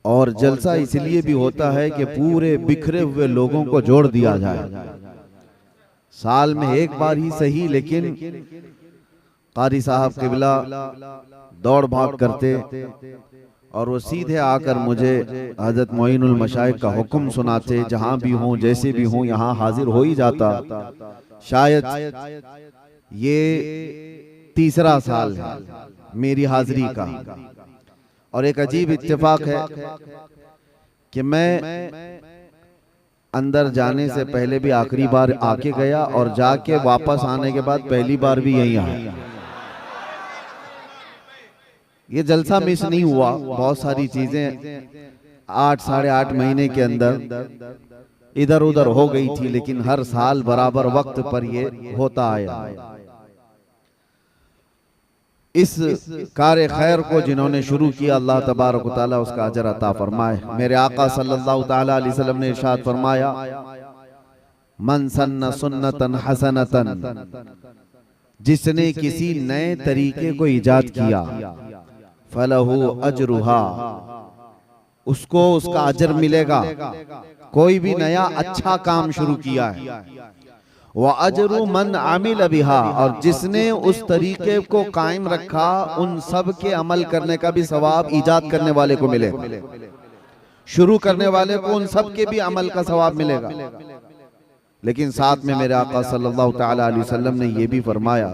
اور جلسہ اس لیے بھی ہوتا ہے کہ پورے بکھرے ہوئے لوگوں کو جوڑ دیا جائے. سال میں ایک بار ہی صحیح، لیکن قاری صاحب قبلہ دوڑ بھاگ کرتے اور وہ سیدھے آ کر مجھے حضرت معین المشائخ کا حکم سناتے. جہاں بھی ہوں جیسے بھی ہوں یہاں حاضر ہو ہی جاتا. شاید یہ تیسرا سال ہے میری حاضری کا، اور ایک عجیب اتفاق ہے کہ میں اندر جانے سے پہلے بھی آخری بار آ کے گیا اور جا کے واپس آنے کے بعد پہلی بار بھی یہیں آیا. یہ جلسہ مس نہیں ہوا. بہت ساری چیزیں 8 ساڑھے 8 مہینے کے اندر ادھر ادھر ہو گئی تھی، لیکن ہر سال برابر وقت پر یہ ہوتا آیا. اس کار خیر کو جنہوں نے شروع کیا، اللہ تبارک و تعالیٰ اس کا اجر عطا فرمائے. میرے آقا صلی اللہ تعالیٰ علیہ وسلم نے ارشاد فرمایا، من سن سنتن حسنتن، جس نے کسی نئے طریقے کو ایجاد کیا، فَلَهُ أَجْرُهَا، اس کو اس کا اجر ملے گا. کوئی بھی نیا اچھا کام شروع کیا ہے. وَأَجْرُ مَنْ عَمِلَ بِهَا، اور جس نے اس طریقے کو قائم رکھا، ان سب کے عمل کرنے کا بھی ثواب ایجاد کرنے والے کو ملے گا. شروع کرنے والے کو ان سب کے بھی عمل کا ثواب ملے گا. لیکن ساتھ میں میرے آقا صلی اللہ تعالیٰ علیہ وسلم نے یہ بھی فرمایا،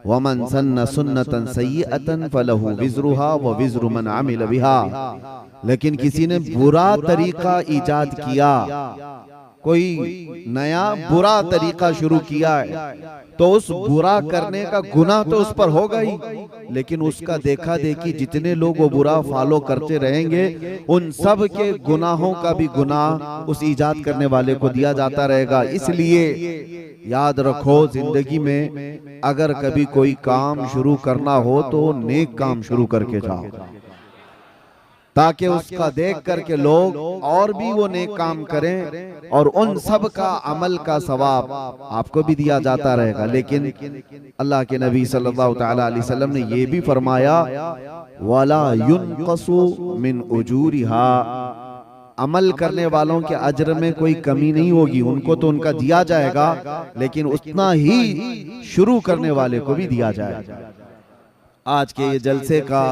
وَمَنْ سَنَّ سُنَّةً سَيِّئَةً فَلَهُ وِزْرُهَا وَوِزْرُ مَنْ عَمِلَ بِهَا. لیکن کسی نے برا طریقہ ایجاد کیا، کوئی نیا برا طریقہ شروع کیا ہے، تو اس برا کرنے کا گناہ تو اس پر ہوگا ہی، لیکن اس کا دیکھا دیکھی جتنے لوگ وہ برا فالو کرتے رہیں گے، ان سب کے گناہوں کا بھی گناہ اس ایجاد کرنے والے کو دیا جاتا رہے گا. اس لیے یاد رکھو، زندگی میں اگر کبھی کوئی کام شروع کرنا ہو تو نیک کام شروع کر کے جاؤ، تاکہ اس کا دیکھ کر کے لوگ اور بھی وہ نیک کام کریں، اور ان سب کا عمل کا ثواب آپ کو بھی دیا جاتا رہے گا. لیکن اللہ کے نبی صلی اللہ تعالیٰ علیہ وسلم نے یہ بھی فرمایا، وَلَا يُنْقَصُ مِنْ أُجُورِهَا، عمل کرنے والوں کے اجر میں کوئی کمی نہیں ہوگی. ان کو تو ان کا دیا جائے گا، لیکن اتنا ہی شروع کرنے والے کو بھی دیا جائے گا. آج کے یہ جلسے کا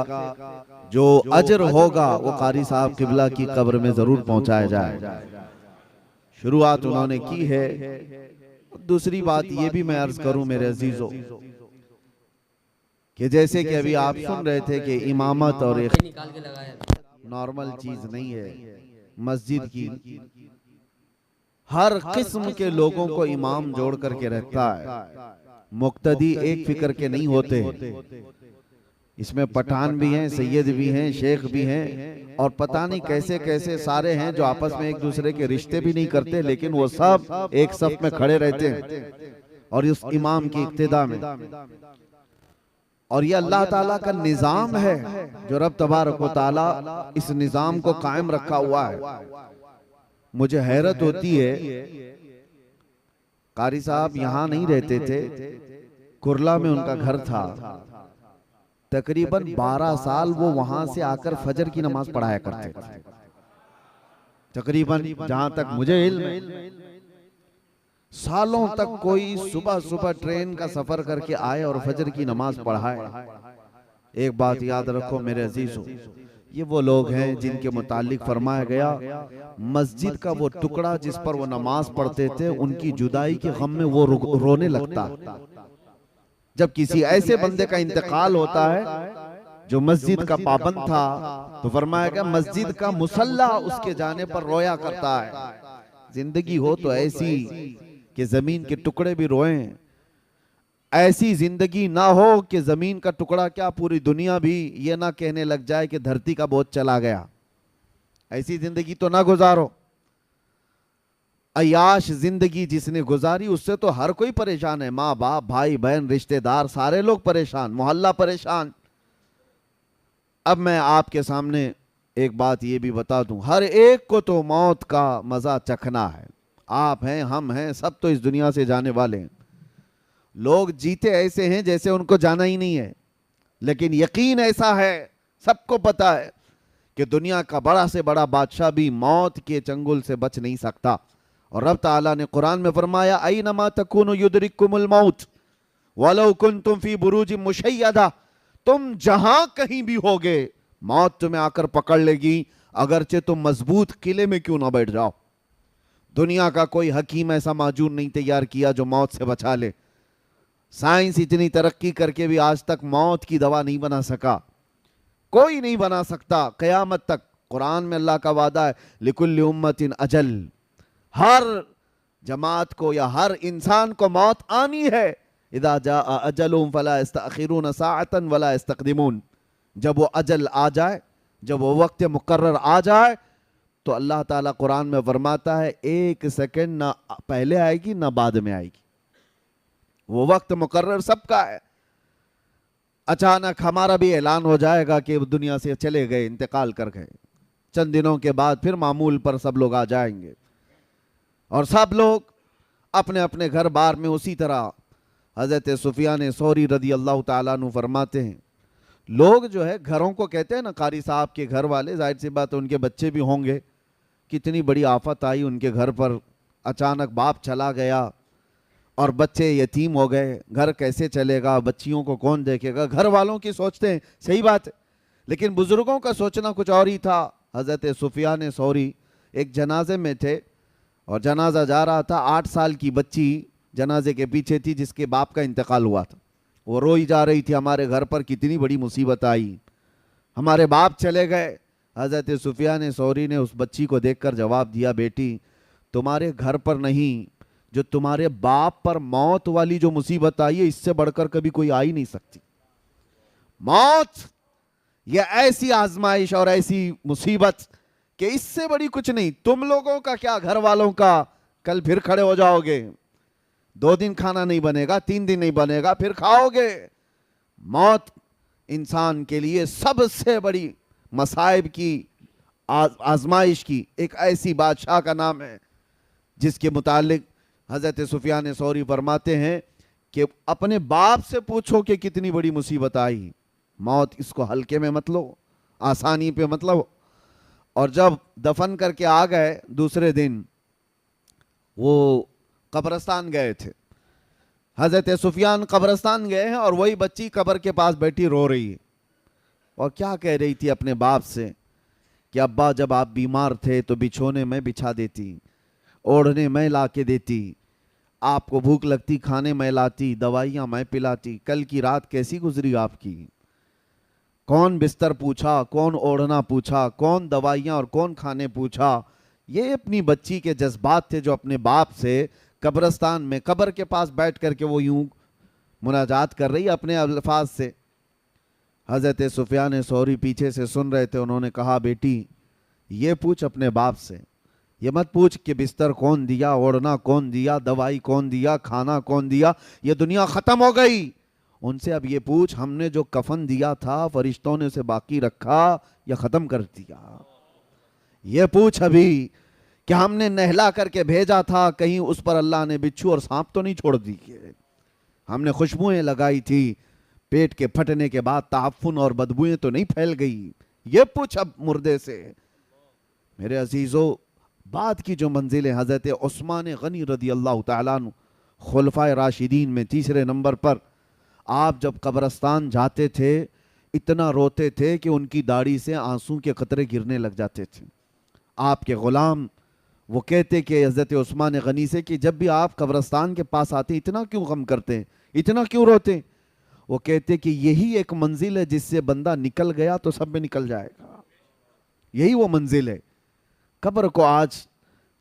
جو اجر ہوگا وہ قاری صاحب قبلہ کی قبر میں ضرور پہنچایا جائے. شروعات انہوں نے کی ہے. دوسری بات یہ بھی میں عرض کروں میرے عزیزو، کہ جیسے کہ ابھی آپ سن رہے تھے کہ امامت اور نارمل چیز نہیں ہے. مسجد کی ہر قسم کے لوگوں کو امام جوڑ کر کے رکھتا ہے. مقتدی ایک فکر کے نہیں ہوتے. اس میں پٹھان بھی ہیں، سید بھی ہیں، شیخ بھی ہیں، اور پتہ نہیں کیسے کیسے سارے ہیں جو آپس میں ایک دوسرے کے رشتے بھی نہیں کرتے، لیکن وہ سب ایک صف میں کھڑے رہتے ہیں اور اس امام کی اقتداء میں. اور یہ اللہ تعالیٰ کا نظام ہے جو رب تبارک و تعالیٰ اس نظام کو قائم رکھا ہوا ہے. مجھے حیرت ہوتی ہے، قاری صاحب یہاں نہیں رہتے تھے، کرلا میں ان کا گھر تھا. تقریباً 12 سال وہ وہاں سے آ کر فجر کی نماز پڑھایا کرتے تھے. تقریباً جہاں تک مجھے علم ہے، سالوں تک کوئی صبح ٹرین کا سفر کر کے آئے اور فجر کی نماز پڑھائے. ایک بات یاد رکھو میرے عزیزو، یہ وہ لوگ ہیں جن کے متعلق فرمایا گیا، مسجد کا وہ ٹکڑا جس پر وہ نماز پڑھتے تھے، ان کی جدائی کے غم میں وہ رونے لگتا. جب کسی ایسے بندے کا انتقال ہوتا ہے جو مسجد کا پابند تھا، تو فرمایا گیا مسجد کا مصلی اس کے جانے پر رویا کرتا ہے. زندگی ہو تو ایسی کہ زمین کے ٹکڑے بھی روئیں، ایسی زندگی نہ ہو کہ زمین کا ٹکڑا کیا پوری دنیا بھی یہ نہ کہنے لگ جائے کہ دھرتی کا بوجھ چلا گیا. ایسی زندگی تو نہ گزارو. عیاش زندگی جس نے گزاری اس سے تو ہر کوئی پریشان ہے. ماں باپ، بھائی بہن، رشتہ دار، سارے لوگ پریشان، محلہ پریشان. اب میں آپ کے سامنے ایک بات یہ بھی بتا دوں، ہر ایک کو تو موت کا مزہ چکھنا ہے. آپ ہیں، ہم ہیں، سب تو اس دنیا سے جانے والے ہیں. لوگ جیتے ایسے ہیں جیسے ان کو جانا ہی نہیں ہے، لیکن یقین ایسا ہے، سب کو پتا ہے کہ دنیا کا بڑا سے بڑا بادشاہ بھی موت کے چنگل سے بچ نہیں سکتا. اور رب تعالیٰ نے قرآن میں فرمایا اینما تکونوا یدرککم الموت ولو کنتم فی بروج مشیدہ، تم جہاں کہیں بھی ہوگے موت تمہیں آ کر پکڑ لے گی، اگرچہ تم مضبوط قلعے میں کیوں نہ بیٹھ جاؤ. دنیا کا کوئی حکیم ایسا معجون نہیں تیار کیا جو موت سے بچا لے. سائنس اتنی ترقی کر کے بھی آج تک موت کی دوا نہیں بنا سکا، کوئی نہیں بنا سکتا قیامت تک. قرآن میں اللہ کا وعدہ ہے لِكُلِّ أُمَّةٍ أَجَلٌ، ہر جماعت کو یا ہر انسان کو موت آنی ہے. اذا جاء اجلهم فلا يستأخرون ساعة ولا يستقدمون، جب وہ اجل آ جائے، جب وہ وقت مقرر آ جائے تو اللہ تعالیٰ قرآن میں فرماتا ہے ایک سیکنڈ نہ پہلے آئے گی نہ بعد میں آئے گی. وہ وقت مقرر سب کا ہے. اچانک ہمارا بھی اعلان ہو جائے گا کہ دنیا سے چلے گئے، انتقال کر گئے، چند دنوں کے بعد پھر معمول پر سب لوگ آ جائیں گے، اور سب لوگ اپنے اپنے گھر بار میں اسی طرح. حضرت سفیان ثوری رضی اللہ تعالیٰ عنہ فرماتے ہیں لوگ جو ہے گھروں کو کہتے ہیں نا، قاری صاحب کے گھر والے، ظاہر سی بات ان کے بچے بھی ہوں گے. کتنی بڑی آفت آئی ان کے گھر پر، اچانک باپ چلا گیا اور بچے یتیم ہو گئے، گھر کیسے چلے گا، بچیوں کو کون دیکھے گا. گھر والوں کی سوچتے ہیں صحیح بات ہے، لیکن بزرگوں کا سوچنا کچھ اور ہی تھا. حضرت سفیان ثوری ایک جنازے میں تھے اور جنازہ جا رہا تھا. 8 سال کی بچی جنازے کے پیچھے تھی جس کے باپ کا انتقال ہوا تھا. وہ روئی جا رہی تھی ہمارے گھر پر کتنی بڑی مصیبت آئی، ہمارے باپ چلے گئے. حضرت سفیان ثوری نے اس بچی کو دیکھ کر جواب دیا بیٹی تمہارے گھر پر نہیں، جو تمہارے باپ پر موت والی جو مصیبت آئی ہے اس سے بڑھ کر کبھی کوئی آئی نہیں سکتی. موت یہ ایسی آزمائش اور ایسی مصیبت کہ اس سے بڑی کچھ نہیں. تم لوگوں کا کیا، گھر والوں کا، کل پھر کھڑے ہو جاؤ گے، 2 دن کھانا نہیں بنے گا، 3 دن نہیں بنے گا، پھر کھاؤ گے. موت انسان کے لیے سب سے بڑی مصائب کی، آزمائش کی ایک ایسی بادشاہ کا نام ہے جس کے متعلق حضرت سفیان ثوری فرماتے ہیں کہ اپنے باپ سے پوچھو کہ کتنی بڑی مصیبت آئی. موت اس کو ہلکے میں مت لو، آسانی پہ مت لو. اور جب دفن کر کے آ گئے دوسرے دن وہ قبرستان گئے تھے، حضرت سفیان قبرستان گئے ہیں اور وہی بچی قبر کے پاس بیٹھی رو رہی ہے اور کیا کہہ رہی تھی اپنے باپ سے کہ ابا جب آپ بیمار تھے تو بچھونے میں بچھا دیتی، اوڑھنے میں لا کے دیتی، آپ کو بھوک لگتی کھانے میں لاتی، دوائیاں میں پلاتی. کل کی رات کیسی گزری آپ کی؟ کون بستر پوچھا، کون اوڑھنا پوچھا، کون دوائیاں اور کون کھانے پوچھا. یہ اپنی بچی کے جذبات تھے جو اپنے باپ سے قبرستان میں قبر کے پاس بیٹھ کر کے وہ یوں مناجات کر رہی اپنے الفاظ سے. حضرت سفیان ثوری پیچھے سے سن رہے تھے. انہوں نے کہا بیٹی یہ پوچھ اپنے باپ سے، یہ مت پوچھ کہ بستر کون دیا، اوڑھنا کون دیا، دوائی کون دیا، کھانا کون دیا. یہ دنیا ختم ہو گئی. ان سے اب یہ پوچھ ہم نے جو کفن دیا تھا فرشتوں نے اسے باقی رکھا یا ختم کر دیا. یہ پوچھ ابھی کہ ہم نے نہلا کر کے بھیجا تھا، کہیں اس پر اللہ نے بچھو اور سانپ تو نہیں چھوڑ دی. ہم نے خوشبوئیں لگائی تھی، پیٹ کے پھٹنے کے بعد تعفن اور بدبوئیں تو نہیں پھیل گئی. یہ پوچھ اب مردے سے. میرے عزیزو، بعد کی جو منزلیں حضرت عثمان غنی رضی اللہ تعالیٰ عنہ خلفائے راشدین میں 3 نمبر پر، آپ جب قبرستان جاتے تھے اتنا روتے تھے کہ ان کی داڑھی سے آنسوں کے قطرے گرنے لگ جاتے تھے. آپ کے غلام وہ کہتے کہ حضرت عثمان غنی سے کہ جب بھی آپ قبرستان کے پاس آتے اتنا کیوں غم کرتے ہیں، اتنا کیوں روتے؟ وہ کہتے کہ یہی ایک منزل ہے جس سے بندہ نکل گیا تو سب میں نکل جائے گا. یہی وہ منزل ہے. قبر کو آج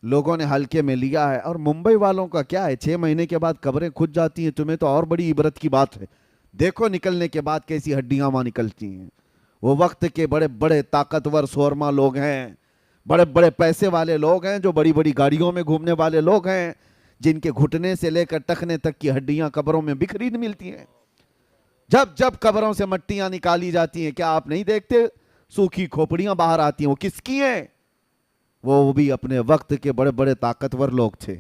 لوگوں نے ہلکے میں لیا ہے. اور ممبئی والوں کا کیا ہے، 6 مہینے کے بعد قبریں کھد جاتی ہیں. تمہیں تو اور بڑی عبرت کی بات ہے. دیکھو نکلنے کے بعد کیسی ہڈیاں وہاں نکلتی ہیں. وہ وقت کے بڑے بڑے طاقتور سورما لوگ ہیں، بڑے بڑے پیسے والے لوگ ہیں، جو بڑی بڑی گاڑیوں میں گھومنے والے لوگ ہیں، جن کے گھٹنے سے لے کر ٹخنے تک کی ہڈیاں قبروں میں بکھری ملتی ہیں. جب جب قبروں سے مٹیاں نکالی جاتی ہیں کیا آپ نہیں دیکھتے سوکھی کھوپڑیاں باہر آتی ہیں؟ وہ کس کی ہیں؟ وہ بھی اپنے وقت کے بڑے بڑے طاقتور لوگ تھے،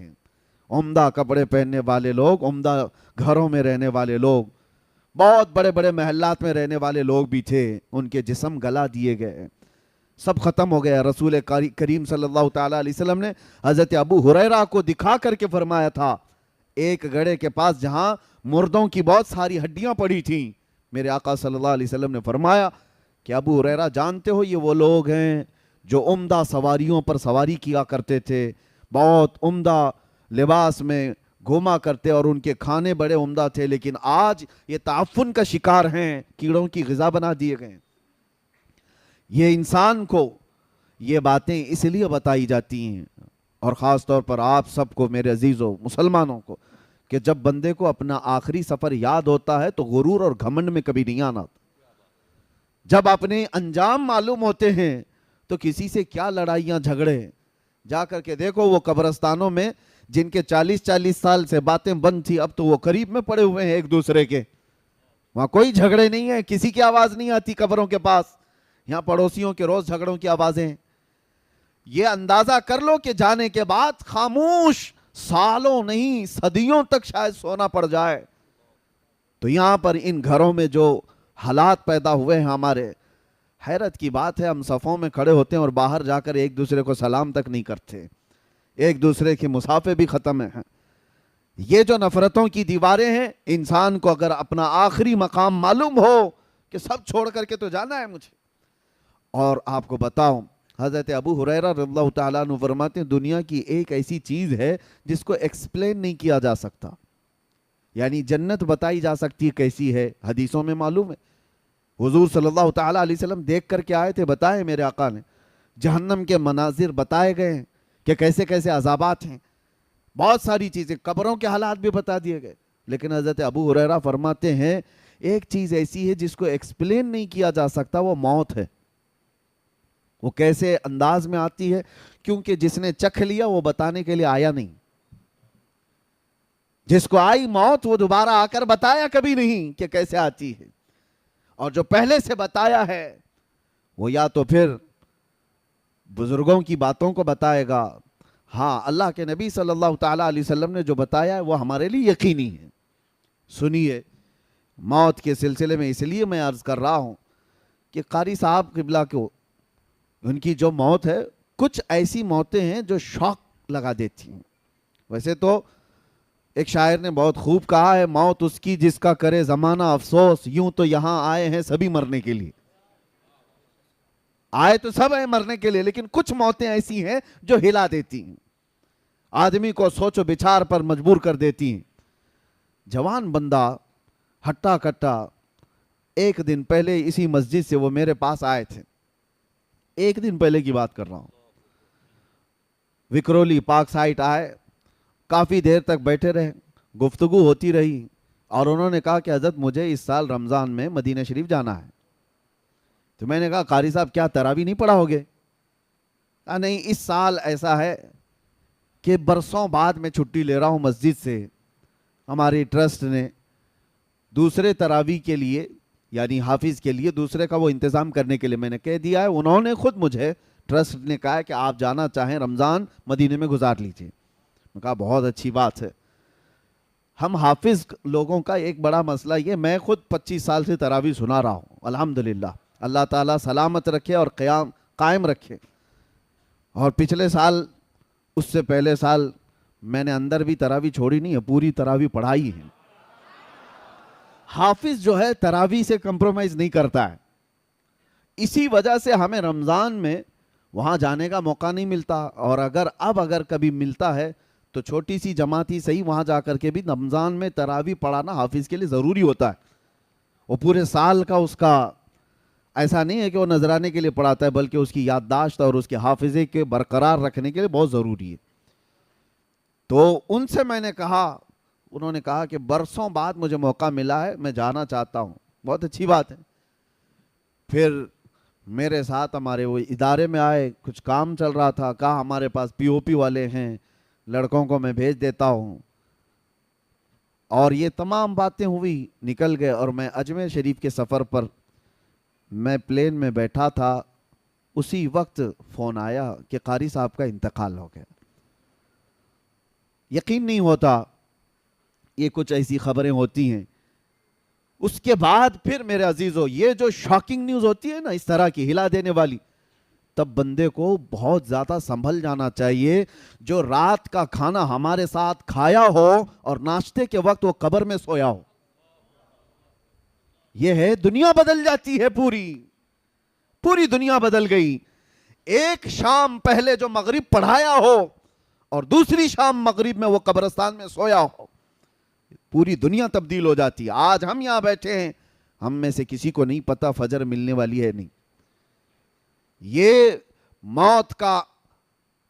عمدہ کپڑے پہننے والے لوگ، عمدہ گھروں میں رہنے والے لوگ، بہت بڑے بڑے محلات میں رہنے والے لوگ بھی تھے. ان کے جسم گلا دیے گئے. سب ختم ہو گیا۔ رسول کریم صلی اللہ تعالیٰ علیہ وسلم نے حضرت ابو ہریرہ کو دکھا کر کے فرمایا تھا، ایک گڑھے کے پاس جہاں مردوں کی بہت ساری ہڈیاں پڑی تھیں، میرے آقا صلی اللہ علیہ وسلم نے فرمایا کہ ابو ہریرہ جانتے ہو یہ وہ لوگ ہیں جو عمدہ سواریوں پر سواری کیا کرتے تھے، بہت عمدہ لباس میں گھوما کرتے اور ان کے کھانے بڑے عمدہ تھے، لیکن آج یہ تعفن کا شکار ہیں، کیڑوں کی غذا بنا دیے گئے۔ یہ انسان کو یہ باتیں اس لیے بتائی جاتی ہیں، اور خاص طور پر آپ سب کو میرے عزیزوں مسلمانوں کو، کہ جب بندے کو اپنا آخری سفر یاد ہوتا ہے تو غرور اور گھمنڈ میں کبھی نہیں آنا۔ جب اپنے انجام معلوم ہوتے ہیں تو کسی سے کیا لڑائیاں جھگڑے، جا کر کے دیکھو وہ قبرستانوں میں جن کے 40 سال سے باتیں بند تھی، اب تو وہ قریب میں پڑے ہوئے ہیں ایک دوسرے کے، وہاں کوئی جھگڑے نہیں ہیں، کسی کی آواز نہیں آتی قبروں کے پاس، یہاں پڑوسیوں کے روز جھگڑوں کی آوازیں۔ یہ اندازہ کر لو کہ جانے کے بعد خاموش سالوں نہیں صدیوں تک شاید سونا پڑ جائے۔ تو یہاں پر ان گھروں میں جو حالات پیدا ہوئے ہیں ہمارے، حیرت کی بات ہے، ہم صفوں میں کھڑے ہوتے ہیں اور باہر جا کر ایک دوسرے کو سلام تک نہیں کرتے، ایک دوسرے کے مصافحے بھی ختم ہیں۔ یہ جو نفرتوں کی دیواریں ہیں، انسان کو اگر اپنا آخری مقام معلوم ہو کہ سب چھوڑ کر کے تو جانا ہے مجھے۔ اور آپ کو بتاؤں، حضرت ابو ہریرہ رضی اللہ تعالیٰ عنہ فرماتے ہیں دنیا کی ایک ایسی چیز ہے جس کو ایکسپلین نہیں کیا جا سکتا، یعنی جنت بتائی جا سکتی ہے کیسی ہے، حدیثوں میں معلوم ہے، حضور صلی اللہ تعالیٰ علیہ وسلم دیکھ کر کے آئے تھے، بتائے میرے آقا نے، جہنم کے مناظر بتائے گئے ہیں کہ کیسے کیسے عذابات ہیں، بہت ساری چیزیں، قبروں کے حالات بھی بتا دیے گئے، لیکن حضرت ابو ہریرہ فرماتے ہیں ایک چیز ایسی ہے جس کو ایکسپلین نہیں کیا جا سکتا، وہ موت ہے۔ وہ کیسے انداز میں آتی ہے؟ کیونکہ جس نے چکھ لیا وہ بتانے کے لیے آیا نہیں، جس کو آئی موت وہ دوبارہ آ کر بتایا کبھی نہیں کہ کیسے آتی ہے، اور جو پہلے سے بتایا ہے وہ یا تو پھر بزرگوں کی باتوں کو بتائے گا، ہاں اللہ کے نبی صلی اللہ تعالیٰ علیہ وسلم نے جو بتایا ہے وہ ہمارے لیے یقینی ہے۔ سنیے، موت کے سلسلے میں اس لیے میں عرض کر رہا ہوں کہ قاری صاحب قبلہ کو ان کی جو موت ہے، کچھ ایسی موتیں ہیں جو شوق لگا دیتی ہیں۔ ویسے تو ایک شاعر نے بہت خوب کہا ہے، موت اس کی جس کا کرے زمانہ افسوس، یوں تو یہاں آئے ہیں سبھی مرنے کے لیے۔ آئے تو سب ہیں مرنے کے لیے، لیکن کچھ موتیں ایسی ہیں جو ہلا دیتی ہیں، آدمی کو سوچ و بچار پر مجبور کر دیتی ہیں۔ جوان بندہ ہٹا کٹا، ایک دن پہلے اسی مسجد سے وہ میرے پاس آئے تھے، ایک دن پہلے کی بات کر رہا ہوں، وکرولی پارک سائٹ آئے، کافی دیر تک بیٹھے رہے، گفتگو ہوتی رہی، اور انہوں نے کہا کہ حضرت مجھے اس سال رمضان میں مدینہ شریف جانا ہے۔ تو میں نے کہا قاری صاحب کیا تراویح نہیں پڑھا ہوگے؟ نہیں، اس سال ایسا ہے کہ برسوں بعد میں چھٹی لے رہا ہوں مسجد سے، ہماری ٹرسٹ نے دوسرے تراویح کے لیے، یعنی حافظ کے لیے دوسرے کا وہ انتظام کرنے کے لیے میں نے کہہ دیا ہے، انہوں نے خود مجھے ٹرسٹ نے کہا ہے کہ آپ جانا چاہیں رمضان مدینے میں گزار لیجئے۔ میں کہا بہت اچھی بات ہے۔ ہم حافظ لوگوں کا ایک بڑا مسئلہ یہ، میں خود 25 سال سے تراویح سنا رہا ہوں، الحمدللہ، اللہ تعالیٰ سلامت رکھے اور قائم رکھے۔ اور پچھلے سال، اس سے پہلے سال میں نے اندر بھی تراویح چھوڑی نہیں ہے، پوری تراویح پڑھائی ہے۔ حافظ جو ہے تراویح سے کمپرومائز نہیں کرتا ہے، اسی وجہ سے ہمیں رمضان میں وہاں جانے کا موقع نہیں ملتا، اور اگر کبھی ملتا ہے تو چھوٹی سی جماعت ہی صحیح، وہاں جا کر کے بھی رمضان میں تراویح پڑھانا حافظ کے لیے ضروری ہوتا ہے۔ وہ پورے سال کا اس کا ایسا نہیں ہے کہ وہ نذرانے کے لیے پڑھاتا ہے، بلکہ اس کی یادداشت اور اس کے حافظے کے برقرار رکھنے کے لیے بہت ضروری ہے۔ تو ان سے میں نے کہا، انہوں نے کہا کہ برسوں بعد مجھے موقع ملا ہے، میں جانا چاہتا ہوں۔ بہت اچھی بات ہے۔ پھر میرے ساتھ ہمارے وہ ادارے میں آئے، کچھ کام چل رہا تھا، کہا ہمارے پاس پی او پی والے ہیں، لڑکوں کو میں بھیج دیتا ہوں، اور یہ تمام باتیں ہوئی، نکل گئے، اور میں اجمیر شریف کے سفر پر میں پلین میں بیٹھا تھا، اسی وقت فون آیا کہ قاری صاحب کا انتقال ہو گیا۔ یقین نہیں ہوتا، یہ کچھ ایسی خبریں ہوتی ہیں۔ اس کے بعد پھر میرے عزیزو، یہ جو شاکنگ نیوز ہوتی ہے نا، اس طرح کی ہلا دینے والی، تب بندے کو بہت زیادہ سنبھل جانا چاہیے. جو رات کا کھانا ہمارے ساتھ کھایا ہو اور ناشتے کے وقت وہ قبر میں سویا ہو. یہ ہے دنیا بدل جاتی ہے, پوری دنیا بدل گئی. ایک شام پہلے جو مغرب پڑھایا ہو اور دوسری شام مغرب میں وہ قبرستان میں سویا ہو, پوری دنیا تبدیل ہو جاتی ہے. آج ہم یہاں بیٹھے ہیں, ہم میں سے کسی کو نہیں پتا فجر ملنے والی ہے نہیں. یہ موت کا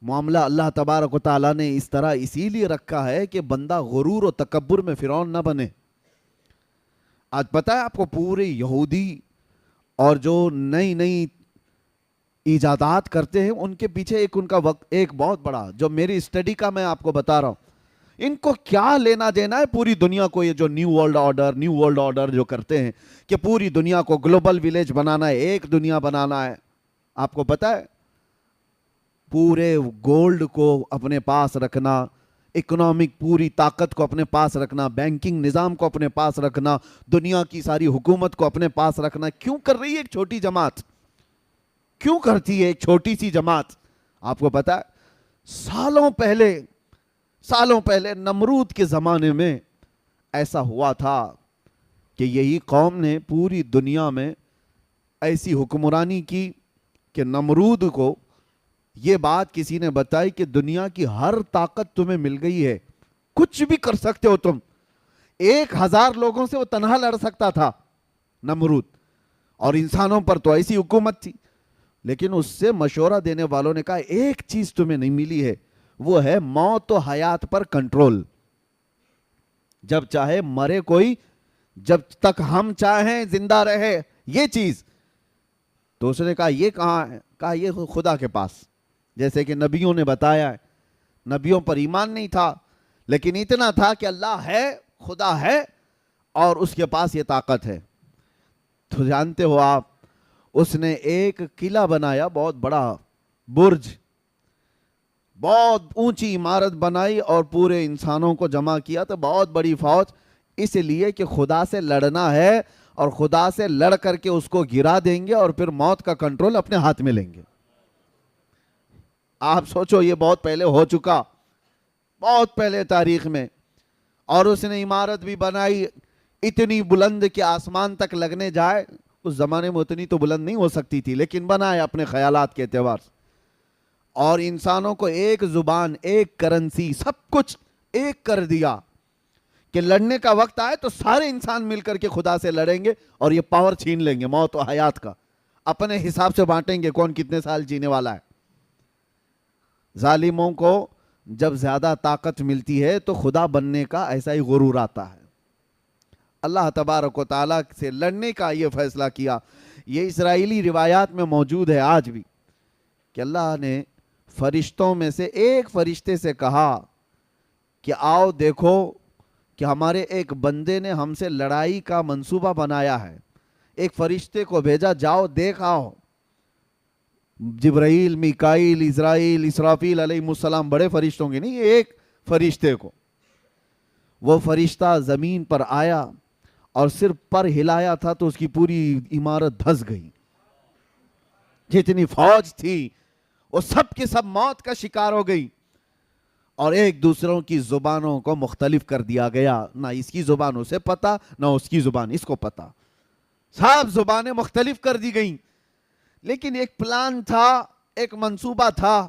معاملہ اللہ تبارک و تعالیٰ نے اس طرح اسی لیے رکھا ہے کہ بندہ غرور و تکبر میں فرعون نہ بنے. آج پتہ ہے آپ کو, پورے یہودی اور جو نئی نئی ایجادات کرتے ہیں ان کے پیچھے ان کا وقت ایک بہت بڑا, جو میری اسٹڈی کا میں آپ کو بتا رہا ہوں, ان کو کیا لینا دینا ہے پوری دنیا کو. یہ جو نیو ورلڈ آرڈر جو کرتے ہیں کہ پوری دنیا کو گلوبل ولیج بنانا ہے, ایک دنیا بنانا ہے. آپ کو پتہ ہے پورے گولڈ کو اپنے پاس رکھنا, اکنامک پوری طاقت کو اپنے پاس رکھنا, بینکنگ نظام کو اپنے پاس رکھنا, دنیا کی ساری حکومت کو اپنے پاس رکھنا, کیوں کر رہی ہے ایک چھوٹی جماعت؟ کیوں کرتی ہے ایک چھوٹی سی جماعت؟ آپ کو پتہ ہے سالوں پہلے نمرود کے زمانے میں ایسا ہوا تھا کہ یہی قوم نے پوری دنیا میں ایسی حکمرانی کی کہ نمرود کو یہ بات کسی نے بتائی کہ دنیا کی ہر طاقت تمہیں مل گئی ہے, کچھ بھی کر سکتے ہو تم. 1000 لوگوں سے وہ تنہا لڑ سکتا تھا نمرود, اور انسانوں پر تو ایسی حکومت تھی. لیکن اس سے مشورہ دینے والوں نے کہا ایک چیز تمہیں نہیں ملی ہے, وہ ہے موت و حیات پر کنٹرول. جب چاہے مرے کوئی, جب تک ہم چاہیں زندہ رہے, یہ چیز. تو اس نے کہا یہ کہاں ہے؟ کہا یہ خدا کے پاس. جیسے کہ نبیوں نے بتایا ہے, نبیوں پر ایمان نہیں تھا لیکن اتنا تھا کہ اللہ ہے, خدا ہے اور اس کے پاس یہ طاقت ہے. تو جانتے ہو آپ, اس نے ایک قلعہ بنایا, بہت بڑا برج, بہت اونچی عمارت بنائی اور پورے انسانوں کو جمع کیا. تو بہت بڑی فوج, اس لیے کہ خدا سے لڑنا ہے اور خدا سے لڑ کر کے اس کو گرا دیں گے اور پھر موت کا کنٹرول اپنے ہاتھ میں لیں گے. آپ سوچو, یہ بہت پہلے ہو چکا, بہت پہلے تاریخ میں. اور اس نے عمارت بھی بنائی اتنی بلند کہ آسمان تک لگنے جائے. اس زمانے میں اتنی تو بلند نہیں ہو سکتی تھی, لیکن بنائے اپنے خیالات کے اعتبار سے. اور انسانوں کو ایک زبان, ایک کرنسی, سب کچھ ایک کر دیا کہ لڑنے کا وقت آئے تو سارے انسان مل کر کے خدا سے لڑیں گے اور یہ پاور چھین لیں گے موت و حیات کا, اپنے حساب سے بانٹیں گے کون کتنے سال جینے والا ہے. ظالموں کو جب زیادہ طاقت ملتی ہے تو خدا بننے کا ایسا ہی غرور آتا ہے. اللہ تبارک و تعالیٰ سے لڑنے کا یہ فیصلہ کیا. یہ اسرائیلی روایات میں موجود ہے آج بھی کہ اللہ نے فرشتوں میں سے ایک فرشتے سے کہا کہ آؤ دیکھو کہ ہمارے ایک بندے نے ہم سے لڑائی کا منصوبہ بنایا ہے. ایک فرشتے کو بھیجا, جاؤ دیکھ آؤ. جبرائیل, میکائیل, اسرائیل, اسرافیل علیہ السلام, بڑے فرشتوں کے نہیں, ایک فرشتے کو. وہ فرشتہ زمین پر آیا اور صرف پر ہلایا تھا تو اس کی پوری عمارت دھس گئی. جتنی فوج تھی وہ سب کے سب موت کا شکار ہو گئی اور ایک دوسروں کی زبانوں کو مختلف کر دیا گیا. نہ اس کی زبان اسے پتا, نہ اس کی زبان اس کو پتا, سب زبانیں مختلف کر دی گئیں. لیکن ایک پلان تھا, ایک منصوبہ تھا.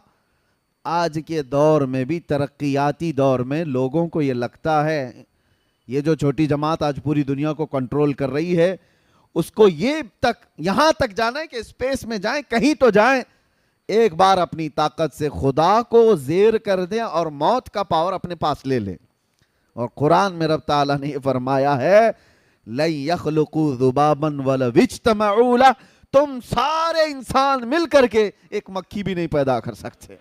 آج کے دور میں بھی, ترقیاتی دور میں, لوگوں کو یہ لگتا ہے یہ جو چھوٹی جماعت آج پوری دنیا کو کنٹرول کر رہی ہے, اس کو یہ تک یہاں تک جانا ہے کہ اسپیس میں جائیں, کہیں تو جائیں, ایک بار اپنی طاقت سے خدا کو زیر کر دیں اور موت کا پاور اپنے پاس لے لیں. اور قرآن میں رب تعالیٰ نے یہ فرمایا ہے لَن يَخْلُقُوا ذُبَابًا وَلَوِ اجْتَمَعُوا لَهُ, تم سارے انسان مل کر کے ایک مکھی بھی نہیں پیدا کر سکتے,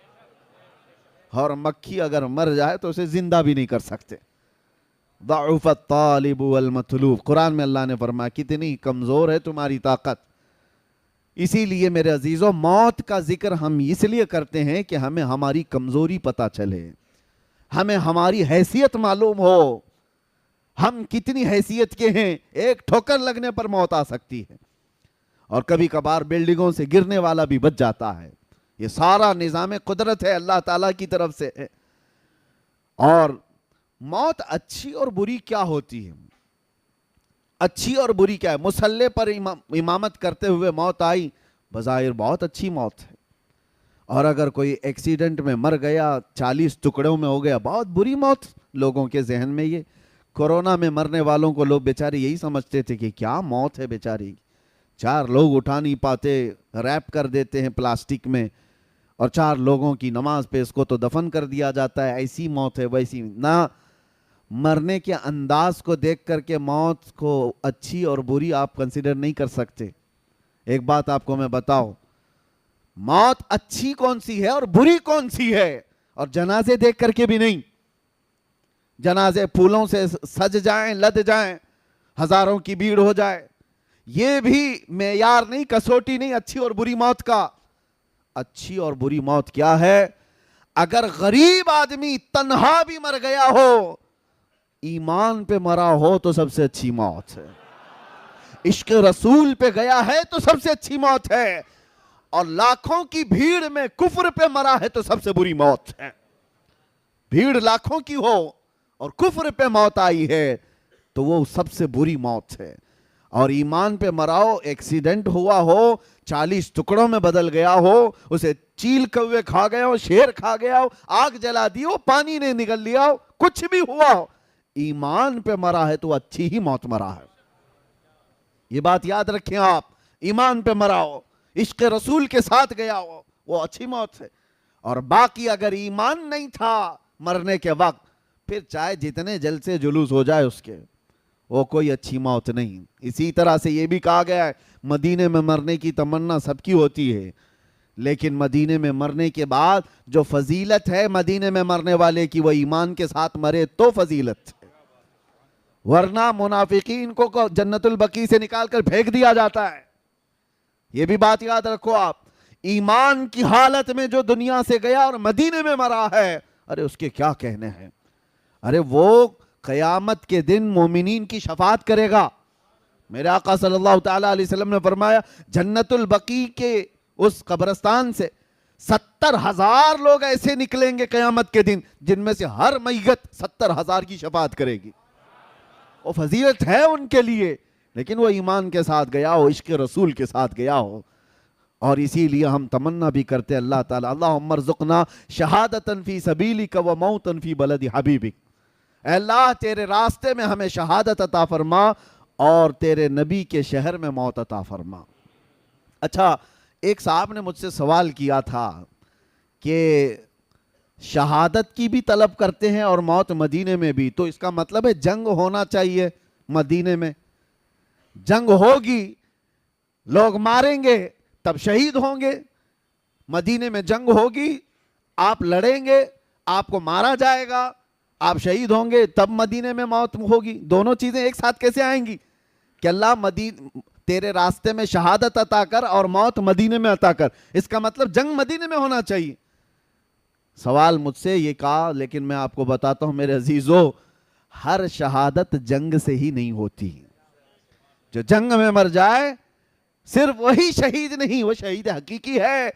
اور مکھی اگر مر جائے تو اسے زندہ بھی نہیں کر سکتے. ضعف الطالب والمطلوب, قرآن میں اللہ نے فرمایا کتنی کمزور ہے تمہاری طاقت. اسی لیے میرے عزیزوں, موت کا ذکر ہم اس لیے کرتے ہیں کہ ہمیں ہماری کمزوری پتہ چلے, ہمیں ہماری حیثیت معلوم ہو, ہم کتنی حیثیت کے ہیں. ایک ٹھوکر لگنے پر موت آ سکتی ہے, اور کبھی کبھار بلڈنگوں سے گرنے والا بھی بچ جاتا ہے. یہ سارا نظام قدرت ہے اللہ تعالیٰ کی طرف سے ہے۔ اور موت اچھی اور بری کیا ہوتی ہے؟ اچھی اور بری کیا ہے؟ مصلی پر امامت کرتے ہوئے موت آئی، بظاہر بہت اچھی موت ہے۔ اور اگر کوئی ایکسیڈنٹ میں مر گیا، 40 ٹکڑوں میں ہو گیا، بہت بری موت لوگوں کے ذہن میں۔ یہ کورونا میں مرنے والوں کو لوگ بیچارے یہی سمجھتے تھے کہ کیا موت ہے بیچاری، 4 لوگ اٹھا نہیں پاتے، ریپ کر دیتے ہیں پلاسٹک میں، اور 4 لوگوں کی نماز پہ اس کو تو دفن کر دیا جاتا ہے، ایسی موت ہے ویسی نہ۔ مرنے کے انداز کو دیکھ کر کے موت کو اچھی اور بری آپ کنسیڈر نہیں کر سکتے۔ ایک بات آپ کو میں بتاؤں، موت اچھی کون سی ہے اور بری کون سی ہے؟ اور جنازے دیکھ کر کے بھی نہیں۔ جنازے پھولوں سے سج جائیں، لد جائیں، ہزاروں کی بھیڑ ہو جائے، یہ بھی معیار نہیں، کسوٹی نہیں اچھی اور بری موت کا۔ اچھی اور بری موت کیا ہے؟ اگر غریب آدمی تنہا بھی مر گیا ہو، ایمان پہ مرا ہو تو سب سے اچھی موت ہے۔ عشق رسول پہ گیا ہے تو سب سے اچھی موت ہے، اور لاکھوں کی بھیڑ میں کفر پہ مرا ہے تو سب سے بری موت ہے۔ بھیڑ لاکھوں کی ہو اور کفر پہ موت آئی ہے تو وہ سب سے بری موت ہے۔ اور ایمان پہ مراؤ، ایکسیڈنٹ ہوا ہو، 40 ٹکڑوں میں بدل گیا ہو، اسے چیل کوے کھا گیا ہو، شیر کھا گیا ہو، آگ جلا دی ہو، پانی نے نگل لیا ہو، کچھ بھی ہوا ہو، ایمان پہ مرا ہے تو اچھی ہی موت مرا ہے۔ یہ بات یاد رکھیں آپ، ایمان پہ مرا ہو، عشق رسول کے ساتھ گیا ہو، وہ اچھی موت ہے۔ اور باقی اگر ایمان نہیں تھا مرنے کے وقت، پھر چاہے جتنے جلسے جلوس ہو جائے اس کے، وہ کوئی اچھی موت نہیں۔ اسی طرح سے یہ بھی کہا گیا ہے، مدینے میں مرنے کی تمنا سب کی ہوتی ہے، لیکن مدینے میں مرنے کے بعد جو فضیلت ہے مدینے میں مرنے والے کی، وہ ایمان کے ساتھ مرے تو فضیلت ہے۔ ورنہ منافقین کو جنت البقیع سے نکال کر پھینک دیا جاتا ہے۔ یہ بھی بات یاد رکھو آپ، ایمان کی حالت میں جو دنیا سے گیا اور مدینے میں مرا ہے، ارے اس کے کیا کہنے ہیں؟ ارے وہ قیامت کے دن مومنین کی شفاعت کرے گا۔ میرے آقا صلی اللہ تعالیٰ علیہ وسلم نے فرمایا، جنت البقیع کے اس قبرستان سے 70,000 لوگ ایسے نکلیں گے قیامت کے دن، جن میں سے ہر میت 70,000 کی شفاعت کرے گی۔ وہ فضیلت ہے ان کے لیے، لیکن وہ ایمان کے ساتھ گیا ہو، عشق رسول کے ساتھ گیا ہو۔ اور اسی لیے ہم تمنا بھی کرتے اللہ تعالیٰ، اللہم ارزقنا شہادتاً فی سبیلک و موتاً فی بلد حبیبک، اے اللہ تیرے راستے میں ہمیں شہادت عطا فرما اور تیرے نبی کے شہر میں موت عطا فرما۔ اچھا، ایک صاحب نے مجھ سے سوال کیا تھا کہ شہادت کی بھی طلب کرتے ہیں اور موت مدینے میں بھی، تو اس کا مطلب ہے جنگ ہونا چاہیے مدینے میں؟ جنگ ہوگی، لوگ ماریں گے تب شہید ہوں گے۔ مدینے میں جنگ ہوگی، آپ لڑیں گے، آپ کو مارا جائے گا، آپ شہید ہوں گے، تب مدینے میں موت ہوگی۔ دونوں چیزیں ایک ساتھ کیسے آئیں گی کہ اللہ تیرے راستے میں شہادت عطا کر اور موت مدینے میں عطا کر؟ اس کا مطلب جنگ مدینے میں ہونا چاہیے۔ سوال مجھ سے یہ کہا، لیکن میں آپ کو بتاتا ہوں میرے عزیزو، ہر شہادت جنگ سے ہی نہیں ہوتی۔ جو جنگ میں مر جائے صرف وہی شہید نہیں، وہ شہید حقیقی ہے،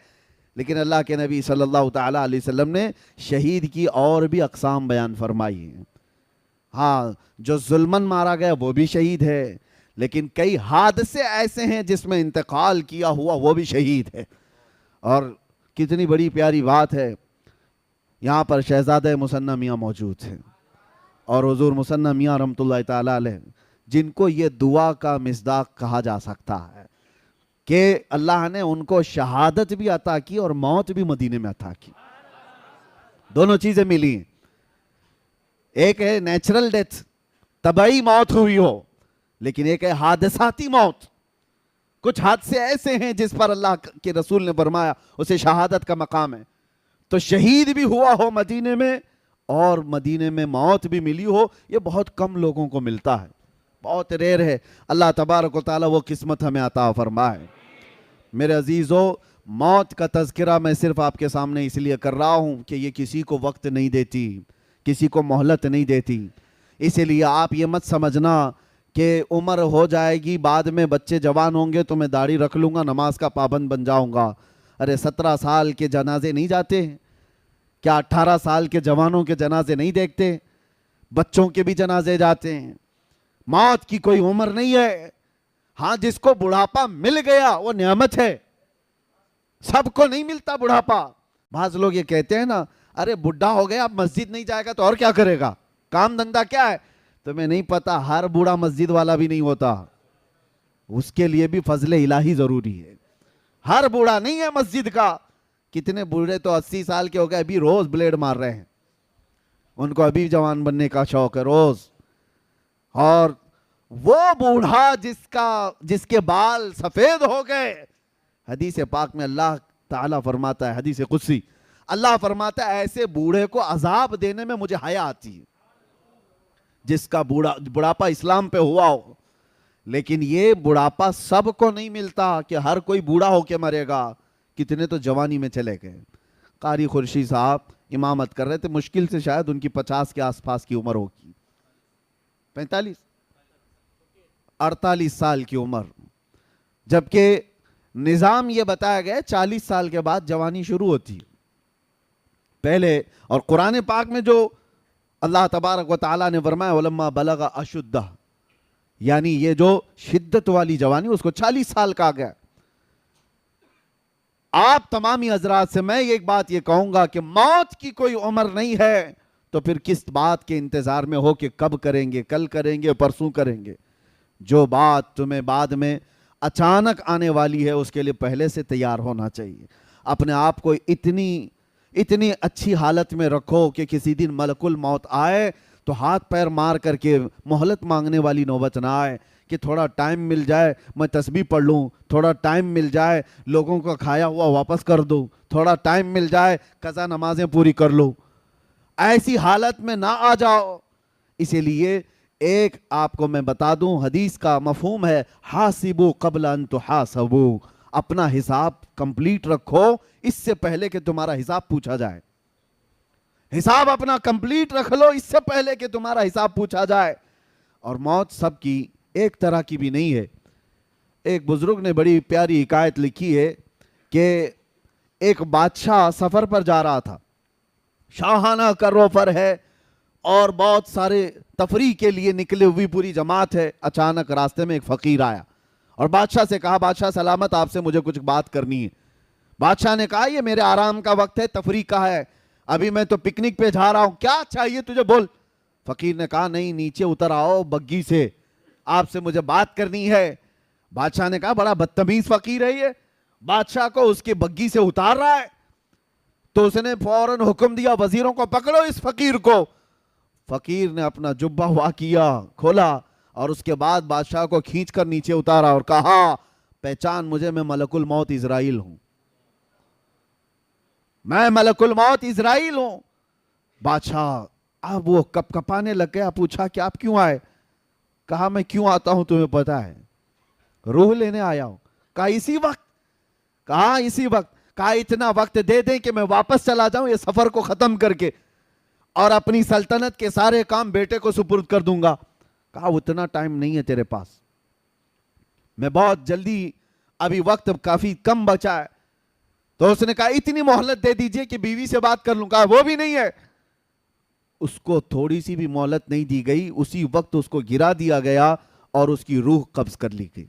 لیکن اللہ کے نبی صلی اللہ تعالیٰ علیہ وسلم نے شہید کی اور بھی اقسام بیان فرمائی ہیں۔ ہاں، جو ظلمن مارا گیا وہ بھی شہید ہے، لیکن کئی حادثے ایسے ہیں جس میں انتقال کیا ہوا وہ بھی شہید ہے۔ اور کتنی بڑی پیاری بات ہے، یہاں پر شہزادہ مصنع میاں موجود ہیں، اور حضور مصنع میاں رحمۃ اللہ تعالیٰ علیہ، جن کو یہ دعا کا مصداق کہا جا سکتا ہے کہ اللہ نے ان کو شہادت بھی عطا کی اور موت بھی مدینے میں عطا کی۔ دونوں چیزیں ملی ہیں۔ ایک ہے نیچرل ڈیتھ، طبعی موت ہوئی ہو، لیکن ایک ہے حادثاتی موت۔ کچھ حادثے ایسے ہیں جس پر اللہ کے رسول نے فرمایا اسے شہادت کا مقام ہے۔ تو شہید بھی ہوا ہو مدینے میں اور مدینے میں موت بھی ملی ہو، یہ بہت کم لوگوں کو ملتا ہے، بہت ریئر ہے۔ اللہ تبارک و تعالیٰ وہ قسمت ہمیں عطا فرمائے۔ میرے عزیزو، موت کا تذکرہ میں صرف آپ کے سامنے اس لیے کر رہا ہوں کہ یہ کسی کو وقت نہیں دیتی، کسی کو مہلت نہیں دیتی۔ اسی لیے آپ یہ مت سمجھنا کہ عمر ہو جائے گی، بعد میں بچے جوان ہوں گے تو میں داڑھی رکھ لوں گا، نماز کا پابند بن جاؤں گا۔ ارے 17 سال کے جنازے نہیں جاتے ہیں کیا؟ 18 سال کے جوانوں کے جنازے نہیں دیکھتے؟ بچوں کے بھی جنازے جاتے ہیں۔ موت کی کوئی عمر نہیں ہے۔ ہاں جس کو بڑھاپا مل گیا وہ نعمت ہے، سب کو نہیں ملتا بڑھاپا۔ بعض لوگ یہ کہتے ہیں نا، ارے بڈھا ہو گیا اب مسجد نہیں جائے گا تو اور کیا کرے گا، کام دھندا کیا ہے؟ تمہیں نہیں پتا ہر بوڑھا مسجد والا بھی نہیں ہوتا، اس کے لیے بھی فضل الہی ضروری ہے۔ ہر بوڑھا نہیں ہے مسجد کا۔ کتنے بوڑھے تو 80 سال کے ہو گئے ابھی روز بلیڈ مار رہے ہیں، ان کو ابھی جوان بننے کا شوق ہے روز۔ اور وہ بوڑھا جس کے بال سفید ہو گئے، حدیث پاک میں اللہ تعالیٰ فرماتا ہے، حدیث قدسی اللہ فرماتا ہے ایسے بوڑھے کو عذاب دینے میں مجھے حیا آتی ہے، جس کا بڑھاپا اسلام پہ ہوا ہو۔ لیکن یہ بڑھاپا سب کو نہیں ملتا کہ ہر کوئی بوڑھا ہو کے مرے گا، کتنے تو جوانی میں چلے گئے۔ قاری خورشید صاحب امامت کر رہے تھے، مشکل سے شاید ان کی 50 کے آس پاس کی عمر ہوگی، 48 سال کی عمر، جبکہ نظام یہ بتایا گیا 40 سال کے بعد جوانی شروع ہوتی پہلے۔ اور قرآن پاک میں جو اللہ تبارک و تعالیٰ نے فرمایا وَلَمَّا بَلَغَ أَشُدَّهُ، یعنی یہ جو شدت والی جوانی اس کو 40 سال کا گیا۔ آپ تمامی حضرات سے میں ایک بات یہ کہوں گا کہ موت کی کوئی عمر نہیں ہے، تو پھر کس بات کے انتظار میں ہو کہ کب کریں گے، کل کریں گے، پرسوں کریں گے؟ جو بات تمہیں بعد میں اچانک آنے والی ہے اس کے لیے پہلے سے تیار ہونا چاہیے۔ اپنے آپ کو اتنی اچھی حالت میں رکھو کہ کسی دن ملک الموت آئے تو ہاتھ پیر مار کر کے مہلت مانگنے والی نوبت نہ آئے کہ تھوڑا ٹائم مل جائے میں تسبیح پڑھ لوں، تھوڑا ٹائم مل جائے لوگوں کا کھایا ہوا واپس کر دوں، تھوڑا ٹائم مل جائے قضا نمازیں پوری کر لوں۔ ایسی حالت میں نہ آ جاؤ۔ اسی لیے ایک آپ کو میں بتا دوں، حدیث کا مفہوم ہے حاسبوا قبل ان تحاسبوا، اپنا حساب کمپلیٹ رکھو اس سے پہلے کہ تمہارا حساب پوچھا جائے۔ حساب اپنا کمپلیٹ رکھ لو اس سے پہلے کہ تمہارا حساب پوچھا جائے۔ اور موت سب کی ایک طرح کی بھی نہیں ہے۔ ایک بزرگ نے بڑی پیاری حکایت لکھی ہے کہ ایک بادشاہ سفر پر جا رہا تھا، شاہانہ کروفر ہے اور بہت سارے تفریح کے لیے نکلے ہوئی پوری جماعت ہے۔ اچانک راستے میں ایک فقیر آیا اور بادشاہ سے کہا بادشاہ سلامت، آپ سے مجھے کچھ بات کرنی ہے۔ بادشاہ نے کہا یہ میرے آرام کا وقت ہے، تفریح کا ہے، ابھی میں تو پکنک پہ جا رہا ہوں، کیا چاہیے تجھے بول۔ فقیر نے کہا نہیں نیچے اتر آؤ بگی سے، آپ سے مجھے بات کرنی ہے۔ بادشاہ نے کہا بڑا بدتمیز فقیر ہے یہ، بادشاہ کو اس کی بگی سے اتار رہا ہے۔ تو اس نے فوراً حکم دیا وزیروں کو پکڑو اس فقیر کو۔ فقیر نے اپنا جبہ ہوا کیا، کھولا اور اس کے بعد بادشاہ کو کھینچ کر نیچے اتارا اور کہا پہچان مجھے، میں ملک الموت اسرائیل ہوں، میں ملک الموت اسرائیل ہوں۔ بادشاہ اب وہ کپ کپانے لگ گیا، پوچھا کہ آپ کیوں آئے؟ کہا میں کیوں آتا ہوں تمہیں پتا ہے، روح لینے آیا ہوں۔ کہا اسی وقت؟ کہا اسی وقت۔ کہا اتنا وقت دے دیں کہ میں واپس چلا جاؤں یہ سفر کو ختم کر کے اور اپنی سلطنت کے سارے کام بیٹے کو سپرد کر دوں گا۔ کہا اتنا ٹائم نہیں ہے تیرے پاس، میں بہت جلدی، ابھی وقت کافی کم بچا ہے۔ تو اس نے کہا اتنی مہلت دے دیجئے کہ بیوی سے بات کر لوں۔ کہا وہ بھی نہیں ہے۔ اس کو تھوڑی سی بھی مہلت نہیں دی گئی، اسی وقت اس کو گرا دیا گیا اور اس کی روح قبض کر لی گئی۔